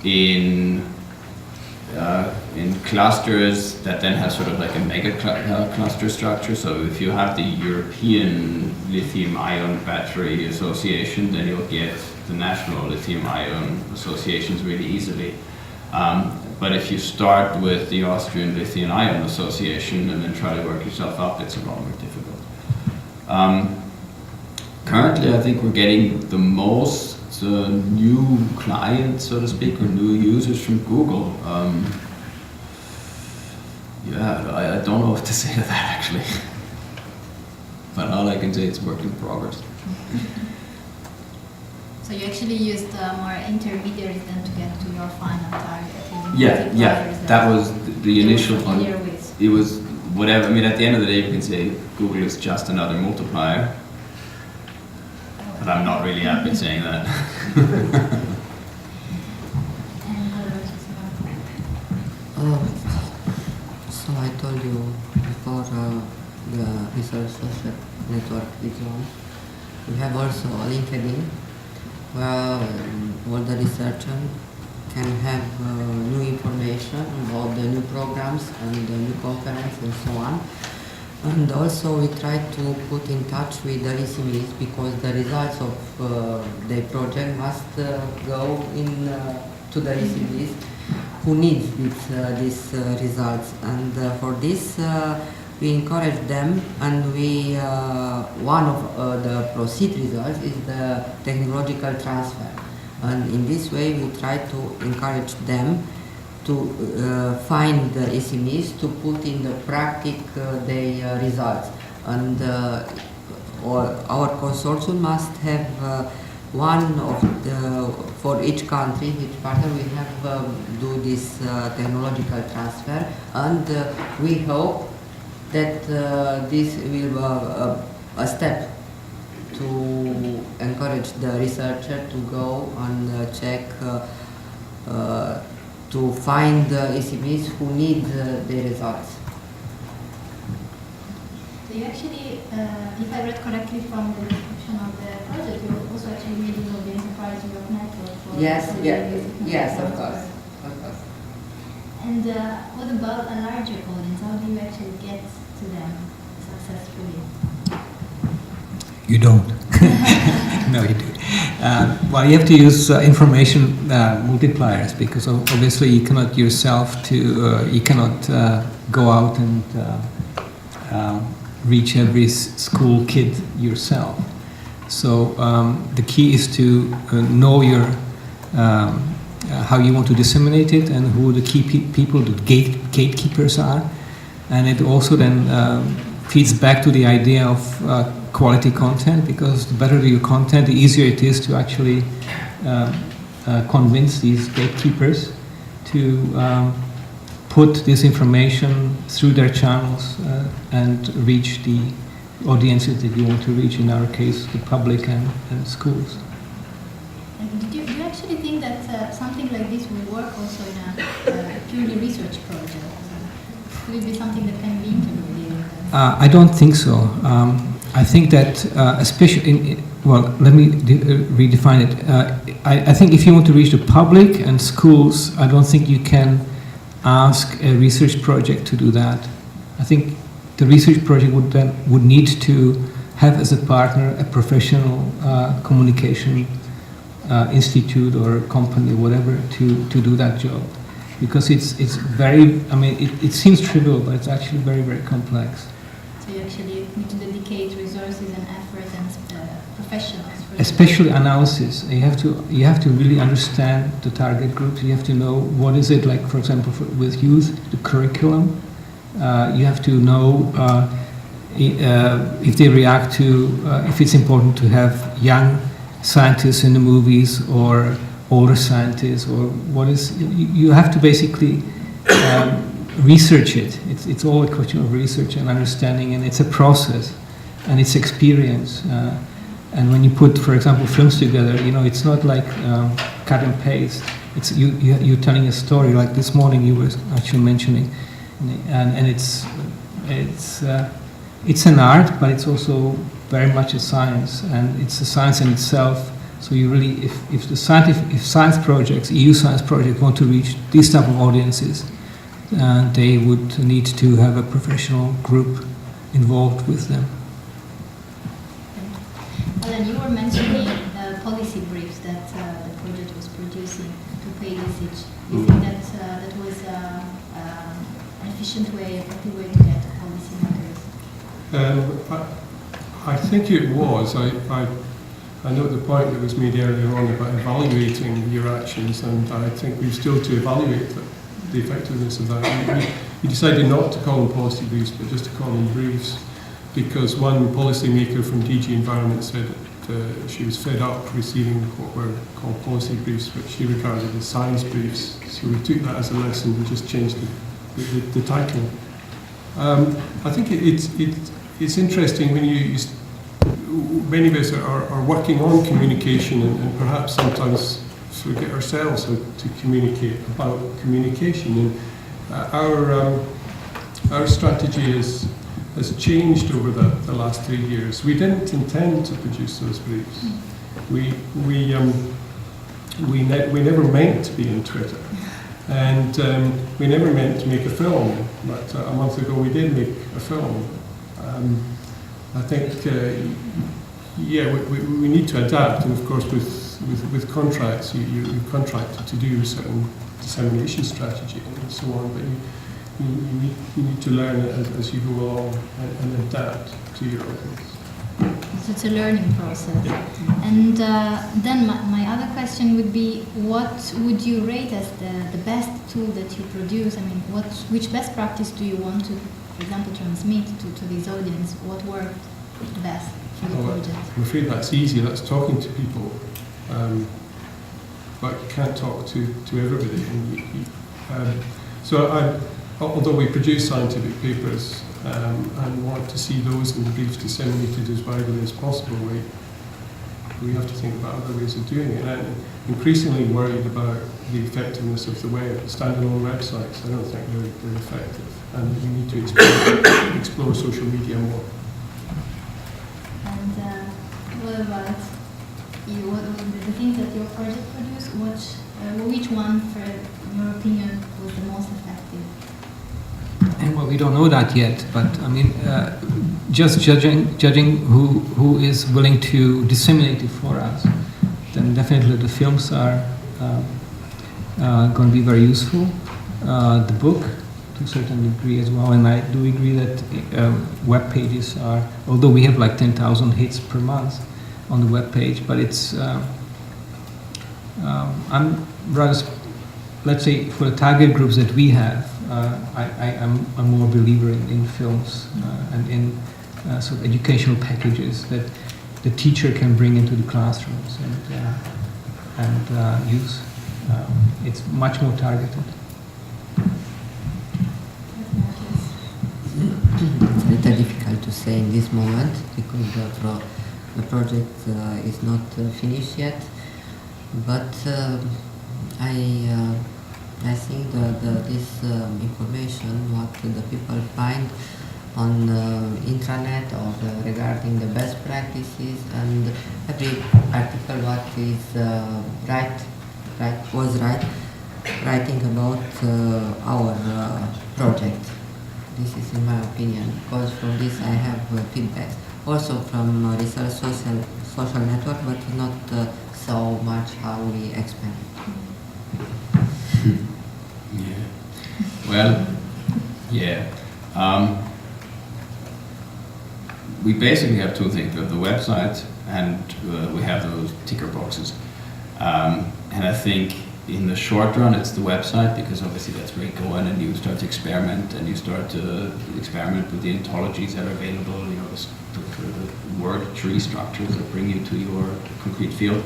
in clusters that then have sort of like a mega cluster structure. So if you have the European lithium-ion battery association, then you'll get the national lithium-ion associations really easily. But if you start with the Austrian lithium-ion association and then try to work yourself up, it's a lot more difficult. Currently, I think we're getting the most new clients, so to speak, or new users from Google. I don't know what to say to that actually. But all I can say is work in progress. So you actually used more intermediaries than to get to your final target? Yeah, that was the initial one. It was whatever, I mean, at the end of the day you can say Google is just another multiplier. But I'm not really happy saying that. So I told you before the research social network is on. We have also LinkedIn, where all the researchers can have new information about the new programs and the new conference and so on. And also we try to put in touch with the ECMEs because the results of their project must go in to the ECMEs who needs these results. And for this we encourage them, and we one of the proceed results is the technological transfer. And in this way we try to encourage them to find the SMEs to put in the practice their results. And our consortium must have one of the, for each country, each partner, we have do this technological transfer, and we hope that this will be a step to encourage the researcher to go and check to find the SMEs who need the results. So you actually, if I read correctly from the description of the project, you also actually made use of the enterprise Europe network. For Yes, of course. And what about a larger audience? How do you actually get to them successfully? You don't. No, you do. Well, you have to use information multipliers, because obviously you cannot yourself you cannot go out and reach every school kid yourself. So the key is to know your how you want to disseminate it and who the key people, the gatekeepers are, and it also then feeds back to the idea of quality content, because the better your content, the easier it is to actually convince these gatekeepers to put this information through their channels and reach the audiences that you want to reach, in our case, the public and schools. And do you actually think that something like this will work also in a purely research project? Will it be something that can be integrated? I don't think so. I think that, especially well, let me redefine it. I think if you want to reach the public and schools, I don't think you can ask a research project to do that. I think the research project would need to have as a partner a professional communication institute or company, whatever, to do that job. Because it's very, I mean, it seems trivial, but it's actually very, very complex. So you actually need to dedicate resources and effort and professionals. Especially analysis. You have to really understand the target groups. You have to know what is it like, for example, with youth, the curriculum. You have to know if they react to, if it's important to have young scientists in the movies or older scientists, or what is, you have to basically research it. It's all a question of research and understanding, and it's a process, and it's experience. And when you put, for example, films together, it's not like cut and paste. you're telling a story. Like this morning, you were actually mentioning, and it's an art, but it's also very much a science, and it's a science in itself. So you really, if science projects, EU science projects, want to reach these type of audiences, they would need to have a professional group involved with them. Allan, you were mentioning the policy briefs that the project was producing to pay usage. Do you think that that was an efficient way, effective way to get policy makers? I think it was. I know the point that was made earlier on about evaluating your actions, and I think we've still to evaluate the effectiveness of that. We decided not to call them policy briefs, but just to call them briefs, because one policy maker from DG Environment said that she was fed up receiving what were called policy briefs, which she regarded as science briefs. So we took that as a lesson and just changed the title. I think it's interesting when many of us are working on communication and perhaps sometimes forget ourselves how to communicate about communication. And our strategy has changed over the last 3 years. We didn't intend to produce those briefs. We never meant to be in Twitter. And we never meant to make a film, but a month ago we did make a film. I think, we need to adapt, and of course with contracts, you're contracted to do a certain dissemination strategy and so on, but you need to learn as you go along and adapt to your audience. So it's a learning process. Yeah. And then my other question would be, what would you rate as the best tool that you produce? I mean, which best practice do you want to, for example, transmit to this audience? What worked best for the project? I'm afraid that's easy. That's talking to people, but you can't talk to everybody. Although we produce scientific papers and want to see those in the briefs disseminated as widely as possible, we have to think about other ways of doing it. And I'm increasingly worried about the effectiveness of the web. Standalone websites, I don't think they're effective, and we need to explore social media more. And what about you? What the things that your project produced? Which one, in your opinion, was the most effective? And well, we don't know that yet, but I mean, just judging who is willing to disseminate it for us, then definitely the films are going to be very useful. The book, to a certain degree as well, and I do agree that web pages are, although we have like 10,000 hits per month on the web page, but it's, I'm rather, let's say, for the target groups that we have, I'm more a believer in films and in sort of educational packages that the teacher can bring into the classrooms and use. It's much more targeted. It's a little difficult to say in this moment because the project is not finished yet, but I think that this information, what the people find on the intranet or regarding the best practices, and every article what is writing about our project. This is in my opinion, because from this I have feedback. Also from research social network, but not so much how we expect. Yeah. Well, yeah. We basically have two things. We have the website and we have those ticker boxes. And I think in the short run it's the website, because obviously that's where you go in and you start to experiment, and you start to experiment with the ontologies that are available, you know, the word tree structures that bring you to your concrete field.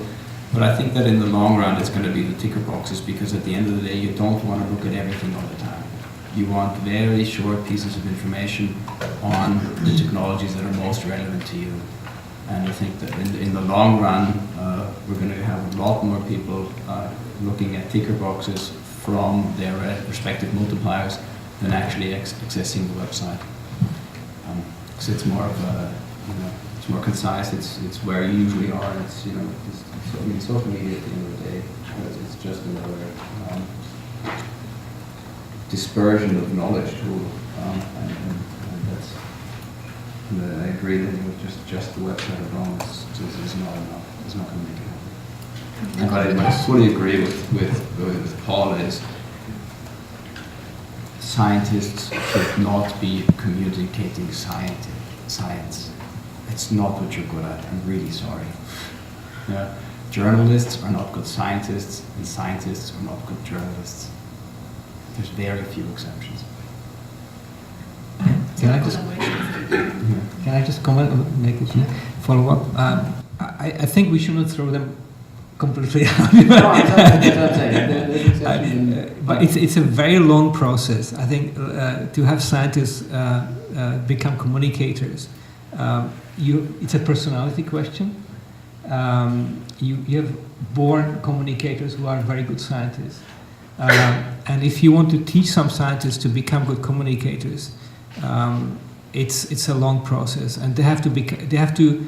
But I think that in the long run it's going to be the ticker boxes, because at the end of the day you don't want to look at everything all the time. You want very short pieces of information on the technologies that are most relevant to you. And I think that in the long run we're going to have a lot more people looking at ticker boxes from their respective multipliers than actually accessing the website. Because it's more of a, it's more concise. It's where you usually are. It's it's social media at the end of the day. It's just another dispersion of knowledge tool, and that's. I agree that just the website alone is not enough. It's not going to make it happen. And I fully agree with Paul is scientists should not be communicating science. It's not what you're good at. I'm really sorry. Yeah. Journalists are not good scientists, and scientists are not good journalists. There's very few exceptions. Can I just comment, make a follow up? I think we should not throw them completely out. But it's a very long process. I think to have scientists become communicators, it's a personality question. You have born communicators who are very good scientists. And if you want to teach some scientists to become good communicators, it's a long process, and they have to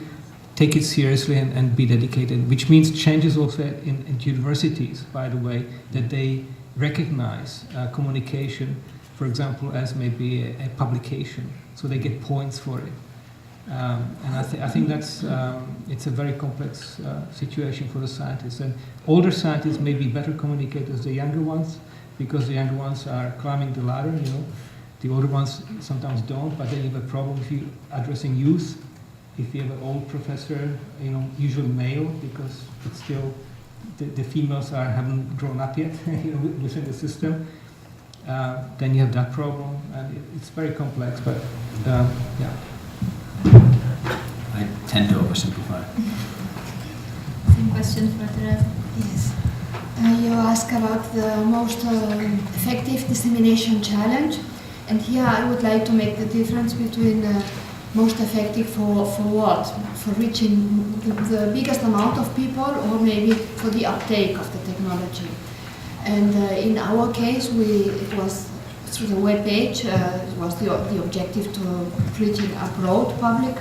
take it seriously and be dedicated, which means changes also in universities, by the way, that they recognize communication, for example, as maybe a publication, so they get points for it. And I think that's it's a very complex situation for the scientists. And older scientists may be better communicators than younger ones, because the younger ones are climbing the ladder. The older ones sometimes don't, but then you have a problem if you're addressing youth. If you have an old professor, usually male, because it's still the females haven't grown up yet, within the system. Then you have that problem, and it's very complex. But yeah. I tend to oversimplify. Same question for Teresa. Yes. You ask about the most effective dissemination challenge, and here I would like to make the difference between most effective for what? For reaching the biggest amount of people, or maybe for the uptake of the technology. And in our case, it was through the web page. It was the objective to reaching a broad public.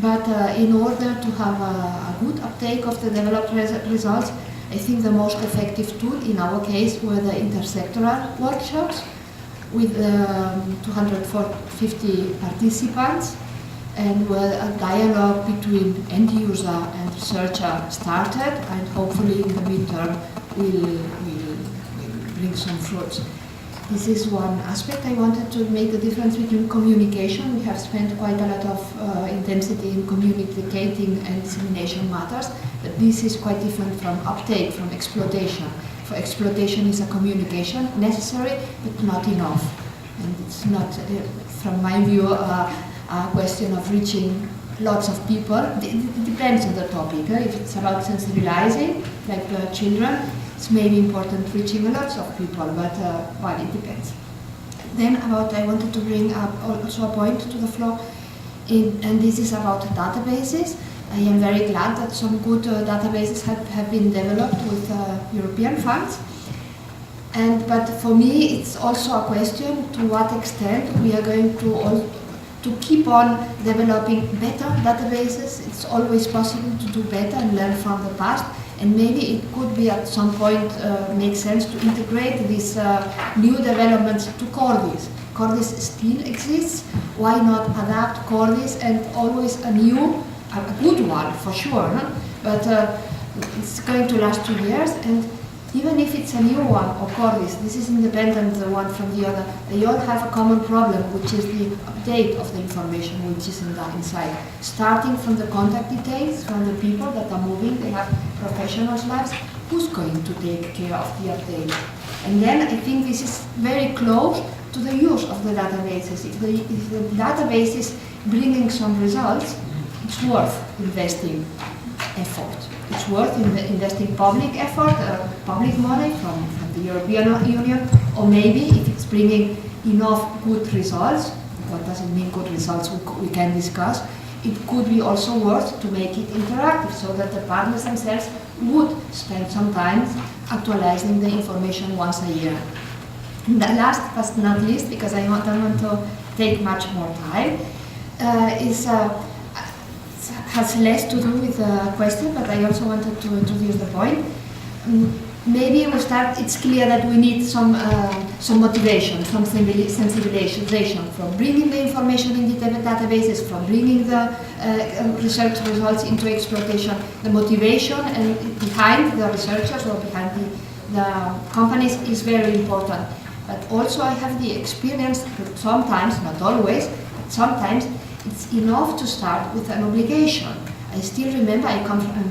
But in order to have a good uptake of the developed results, I think the most effective tool in our case were the intersectoral workshops with 250 participants, and where a dialogue between end user and researcher started, and hopefully in the midterm will bring some fruits. This is one aspect. I wanted to make the difference between communication. We have spent quite a lot of intensity in communicating and dissemination matters, but this is quite different from uptake, from exploitation. For exploitation is a communication necessary, but not enough. And it's not, from my view, a question of reaching lots of people. It depends on the topic. If it's about sensibilizing, like children, it's maybe important reaching lots of people, but well, it depends. Then I wanted to bring up also a point to the floor, and this is about databases. I am very glad that some good databases have been developed with European funds. But for me, it's also a question to what extent we are going to keep on developing better databases. It's always possible to do better and learn from the past. And maybe it could be at some point make sense to integrate these new developments to Cordis. Cordis still exists. Why not adapt Cordis and always a good one for sure, huh? But it's going to last 2 years, and even if it's a new one, or Cordis, this is independent the one from the other, they all have a common problem, which is the update of the information which is inside. Starting from the contact details from the people that are moving, they have professionals' labs, who's going to take care of the update? And then I think this is very close to the use of the databases. If the database is bringing some results, it's worth investing effort. It's worth investing public effort, public money from the European Union, or maybe if it's bringing enough good results, what does it mean good results, we can discuss, it could be also worth to make it interactive so that the partners themselves would spend some time actualizing the information once a year. And the last but not least, because I don't want to take much more time, has less to do with the question, but I also wanted to introduce the point. Maybe we start, it's clear that we need some motivation, some sensibilization from bringing the information in the databases, from bringing the research results into exploitation, the motivation and behind the researchers or behind the companies is very important. But also I have the experience that sometimes, not always, but sometimes it's enough to start with an obligation. I still remember, I'm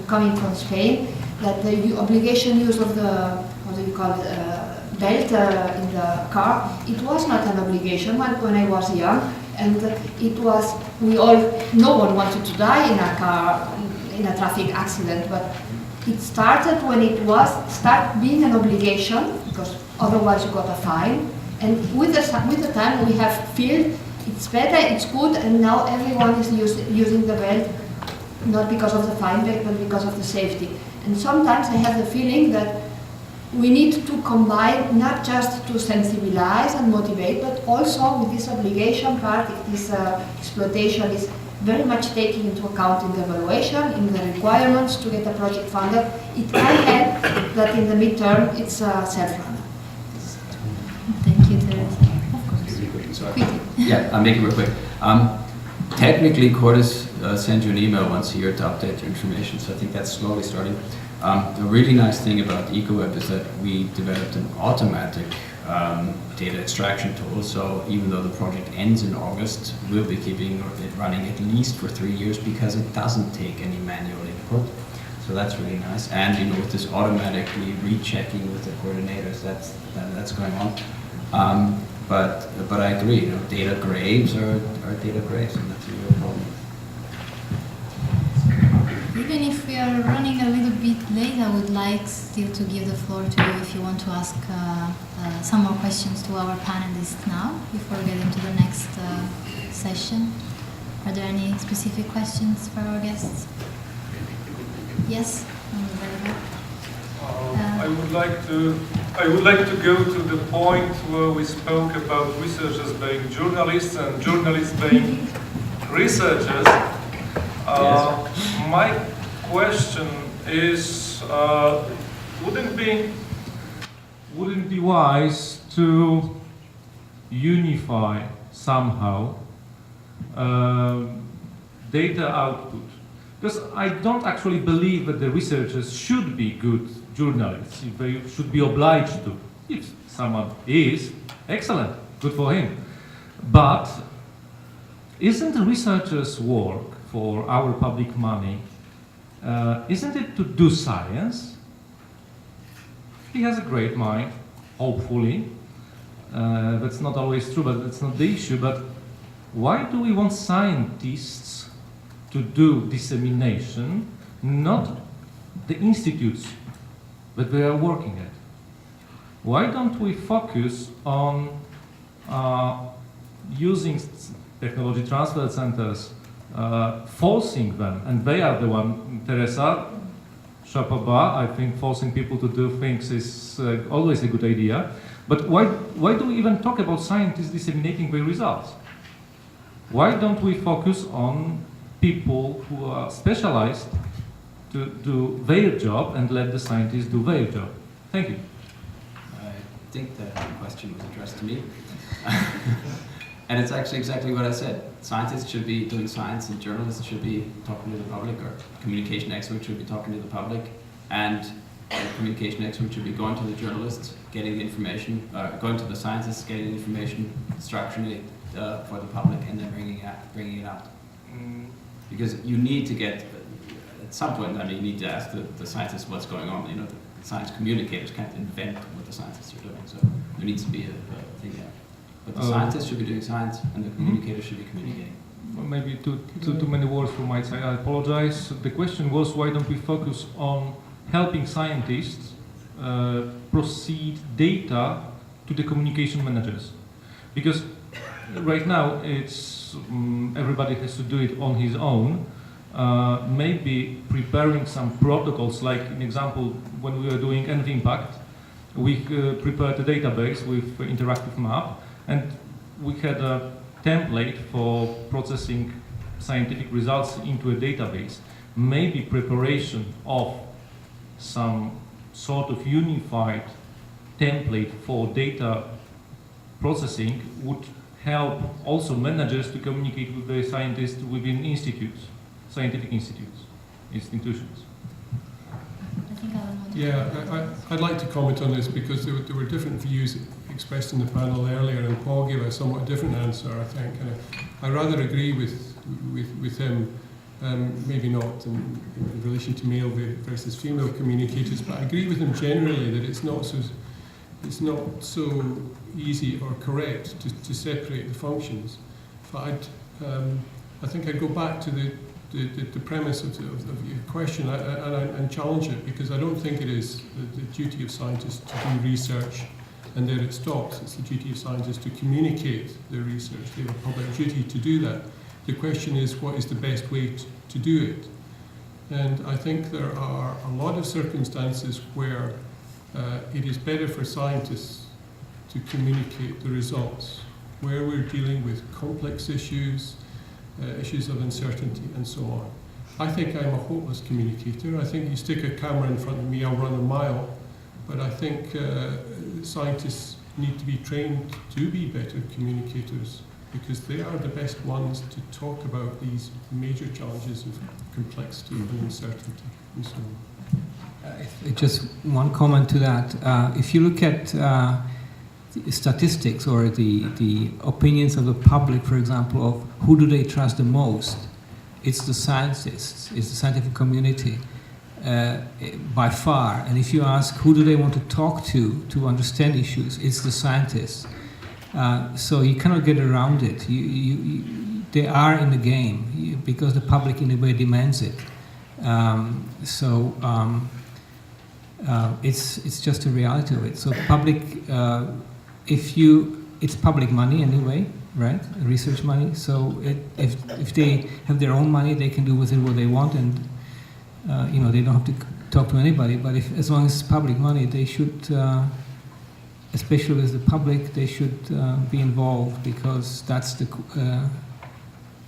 coming from Spain, that the obligation use of the, what do you call it, belt in the car, it was not an obligation when I was young, and it was, no one wanted to die in a car, in a traffic accident, but it started when it start being an obligation, because otherwise you got a fine, and with the time we have felt it's better, it's good, and now everyone is using the belt, not because of the fine, but because of the safety. And sometimes I have the feeling that we need to combine not just to sensibilize and motivate, but also with this obligation part, if this exploitation is very much taking into account in the evaluation, in the requirements to get a project funded, it can help that in the midterm it's self-run. Thank you, Teresa. Of course. Yeah, I'll make it real quick. Technically, Cordis sends you an email once a year to update your information, so I think that's slowly starting. The really nice thing about EcoWeb is that we developed an automatic data extraction tool, so even though the project ends in August, we'll be keeping it running at least for 3 years because it doesn't take any manual input. So that's really nice. And with this automatically rechecking with the coordinators, that's going on. But I agree, data graves are data graves, and that's a real problem. Even if we are running a little bit late, I would like still to give the floor to you if you want to ask some more questions to our panelists now, before getting to the next session. Are there any specific questions for our guests? Yes? I would like to go to the point where we spoke about researchers being journalists and journalists being researchers. My question is, wouldn't it be wise to unify somehow data output? Because I don't actually believe that the researchers should be good journalists, if they should be obliged to. If someone is, excellent, good for him. But isn't the researcher's work for our public money, isn't it to do science? He has a great mind, hopefully. That's not always true, but that's not the issue. But why do we want scientists to do dissemination, not the institutes that they are working at? Why don't we focus on using technology transfer centers, forcing them, and they are the one, Teresa, chapeau, I think forcing people to do things is always a good idea. But why do we even talk about scientists disseminating their results? Why don't we focus on people who are specialized to do their job and let the scientists do their job? Thank you. I think that question was addressed to me. And it's actually exactly what I said. Scientists should be doing science, and journalists should be talking to the public, or communication experts should be talking to the public, and the communication experts should be going to the journalists, getting the information, going to the scientists, getting the information structurally for the public, and then bringing it out. Because you need to get, at some point, you need to ask the scientists what's going on. The science communicators can't invent what the scientists are doing, so there needs to be a thing there. But the scientists should be doing science, and the communicators should be communicating. Well, maybe too many words from my side. I apologize. The question was, why don't we focus on helping scientists proceed data to the communication managers? Because right now it's everybody has to do it on his own. maybe preparing some protocols, like in example, when we were doing ENVIMPACT, we prepared a database with interactive map, and we had a template for processing scientific results into a database. Maybe preparation of some sort of unified template for data processing would help also managers to communicate with the scientists within institutes, scientific institutions. I think Allan wanted to Yeah, I'd like to comment on this because there were different views expressed in the panel earlier, and Paul gave a somewhat different answer, I think. And I rather agree with him, maybe not in relation to male versus female communicators, but I agree with him generally that it's not so easy or correct to separate the functions. But I think I'd go back to the premise of your question and challenge it, because I don't think it is the duty of scientists to do research and there it stops. It's the duty of scientists to communicate their research. They have a public duty to do that. The question is, what is the best way to do it? And I think there are a lot of circumstances where it is better for scientists to communicate the results, where we're dealing with complex issues, issues of uncertainty, and so on. I think I'm a hopeless communicator. I think you stick a camera in front of me, I'll run a mile. But I think scientists need to be trained to be better communicators, because they are the best ones to talk about these major challenges of complexity and uncertainty and so on. Just one comment to that. If you look at statistics or the opinions of the public, for example, of who do they trust the most, it's the scientists, it's the scientific community by far. And if you ask who do they want to talk to understand issues, it's the scientists. So you cannot get around it. They are in the game because the public in a way demands it. It's just a reality of it. So public, it's public money anyway, right? Research money. So if they have their own money, they can do with it what they want, and they don't have to talk to anybody. But as long as it's public money, they should, especially as the public, they should be involved, because that's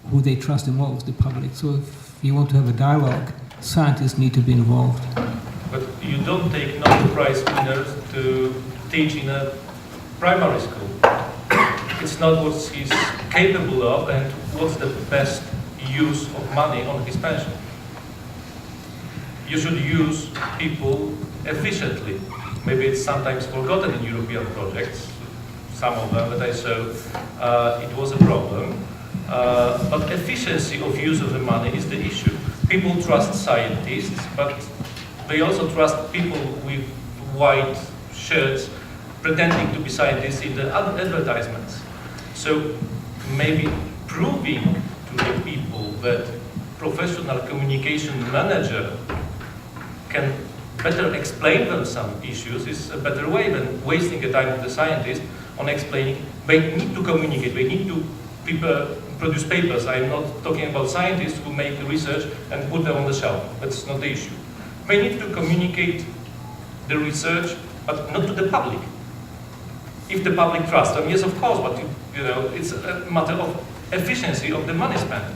who they trust the most, the public. So if you want to have a dialogue, scientists need to be involved. But you don't take Nobel Prize winners to teach in a primary school. It's not what he's capable of and what's the best use of money on his pension. You should use people efficiently. Maybe it's sometimes forgotten in European projects, some of them that I saw, it was a problem. But efficiency of use of the money is the issue. People trust scientists, but they also trust people with white shirts pretending to be scientists in the advertisements. So maybe proving to the people that professional communication manager can better explain them some issues is a better way than wasting the time of the scientist on explaining. They need to communicate, they need to produce papers. I'm not talking about scientists who make research and put them on the shelf. That's not the issue. They need to communicate the research, but not to the public. If the public trusts them, yes, of course, but it's a matter of efficiency of the money spent,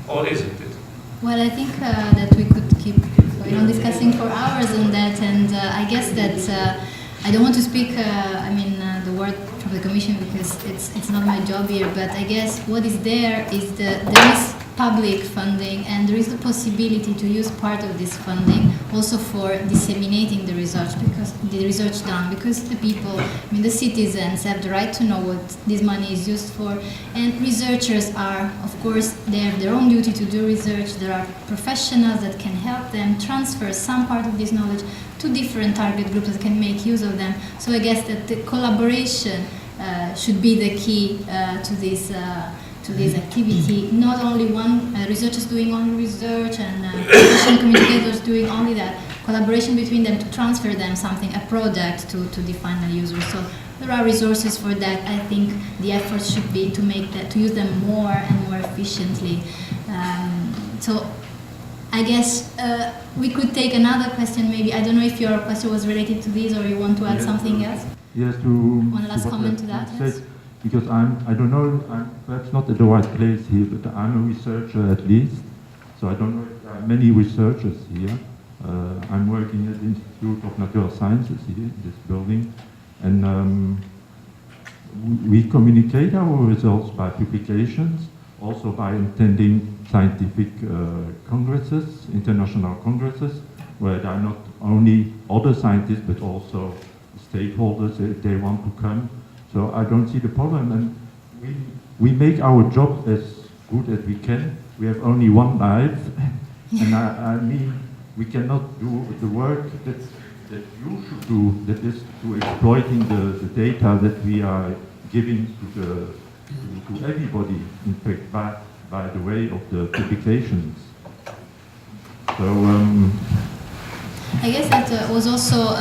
or isn't it? Well, I think that we could keep discussing for hours on that, and I guess that I don't want to speak, the word from the Commission, because it's not my job here, but I guess what is there is there is public funding, and there is the possibility to use part of this funding also for disseminating the research, because the research done, because the people, the citizens have the right to know what this money is used for, and researchers are, of course, they have their own duty to do research. There are professionals that can help them transfer some part of this knowledge to different target groups that can make use of them. So I guess that the collaboration should be the key to this activity. Not only one researchers doing only research and professional communicators doing only that. Collaboration between them to transfer them something, a product to the final user. So there are resources for that. I think the effort should be to make that, to use them more and more efficiently. So I guess we could take another question maybe. I don't know if your question was related to this or you want to add something else. Yes, One last comment to that, yes. Because I don't know, I'm perhaps not at the right place here, but I'm a researcher at least. So I don't know if there are many researchers here. I'm working at the Institute of Natural Sciences here in this building. And we communicate our results by publications, also by attending scientific congresses, international congresses, where there are not only other scientists, but also stakeholders if they want to come. So I don't see the problem, and we make our job as good as we can. We have only one life, and I mean, we cannot do the work that you should do, that is to exploiting the data that we are giving to everybody, in fact, by the way of the publications. So I guess that was also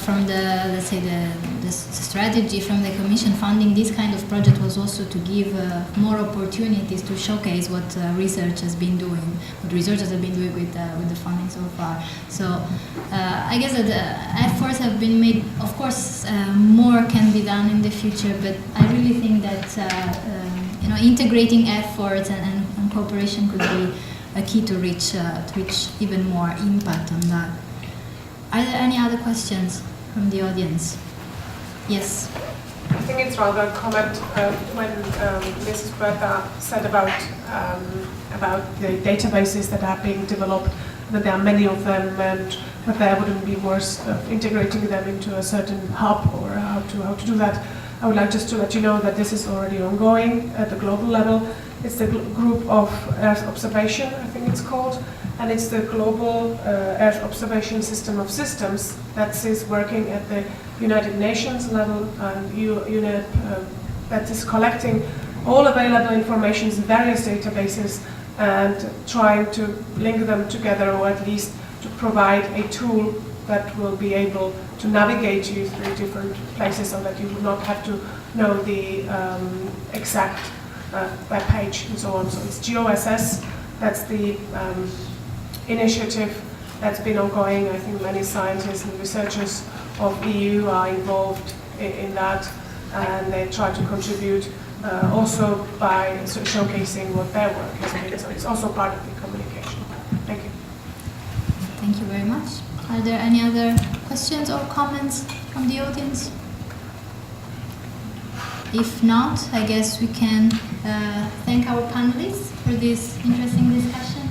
from the, let's say, the strategy from the Commission funding this kind of project was also to give more opportunities to showcase what research has been doing, what researchers have been doing with the funding so far. So I guess that efforts have been made. Of course, more can be done in the future, but I really think that integrating efforts and cooperation could be a key to reach even more impact on that. Are there any other questions from the audience? Yes. I think it's rather a comment when Mrs. Puerta said about the databases that are being developed, that there are many of them, and that there wouldn't be worse integrating them into a certain hub or how to do that. I would like just to let you know that this is already ongoing at the global level. It's the group of Earth observation, I think it's called, and it's the global Earth observation system of systems that is working at the United Nations level, and UNEP that is collecting all available information in various databases and trying to link them together, or at least to provide a tool that will be able to navigate you through different places so that you will not have to know the exact web page and so on. So it's GOSS, that's the initiative that's been ongoing. I think many scientists and researchers of EU are involved in that, and they try to contribute also by showcasing what their work has been. So it's also part of the communication. Thank you. Thank you very much. Are there any other questions or comments from the audience? If not, I guess we can thank our panelists for this interesting discussion.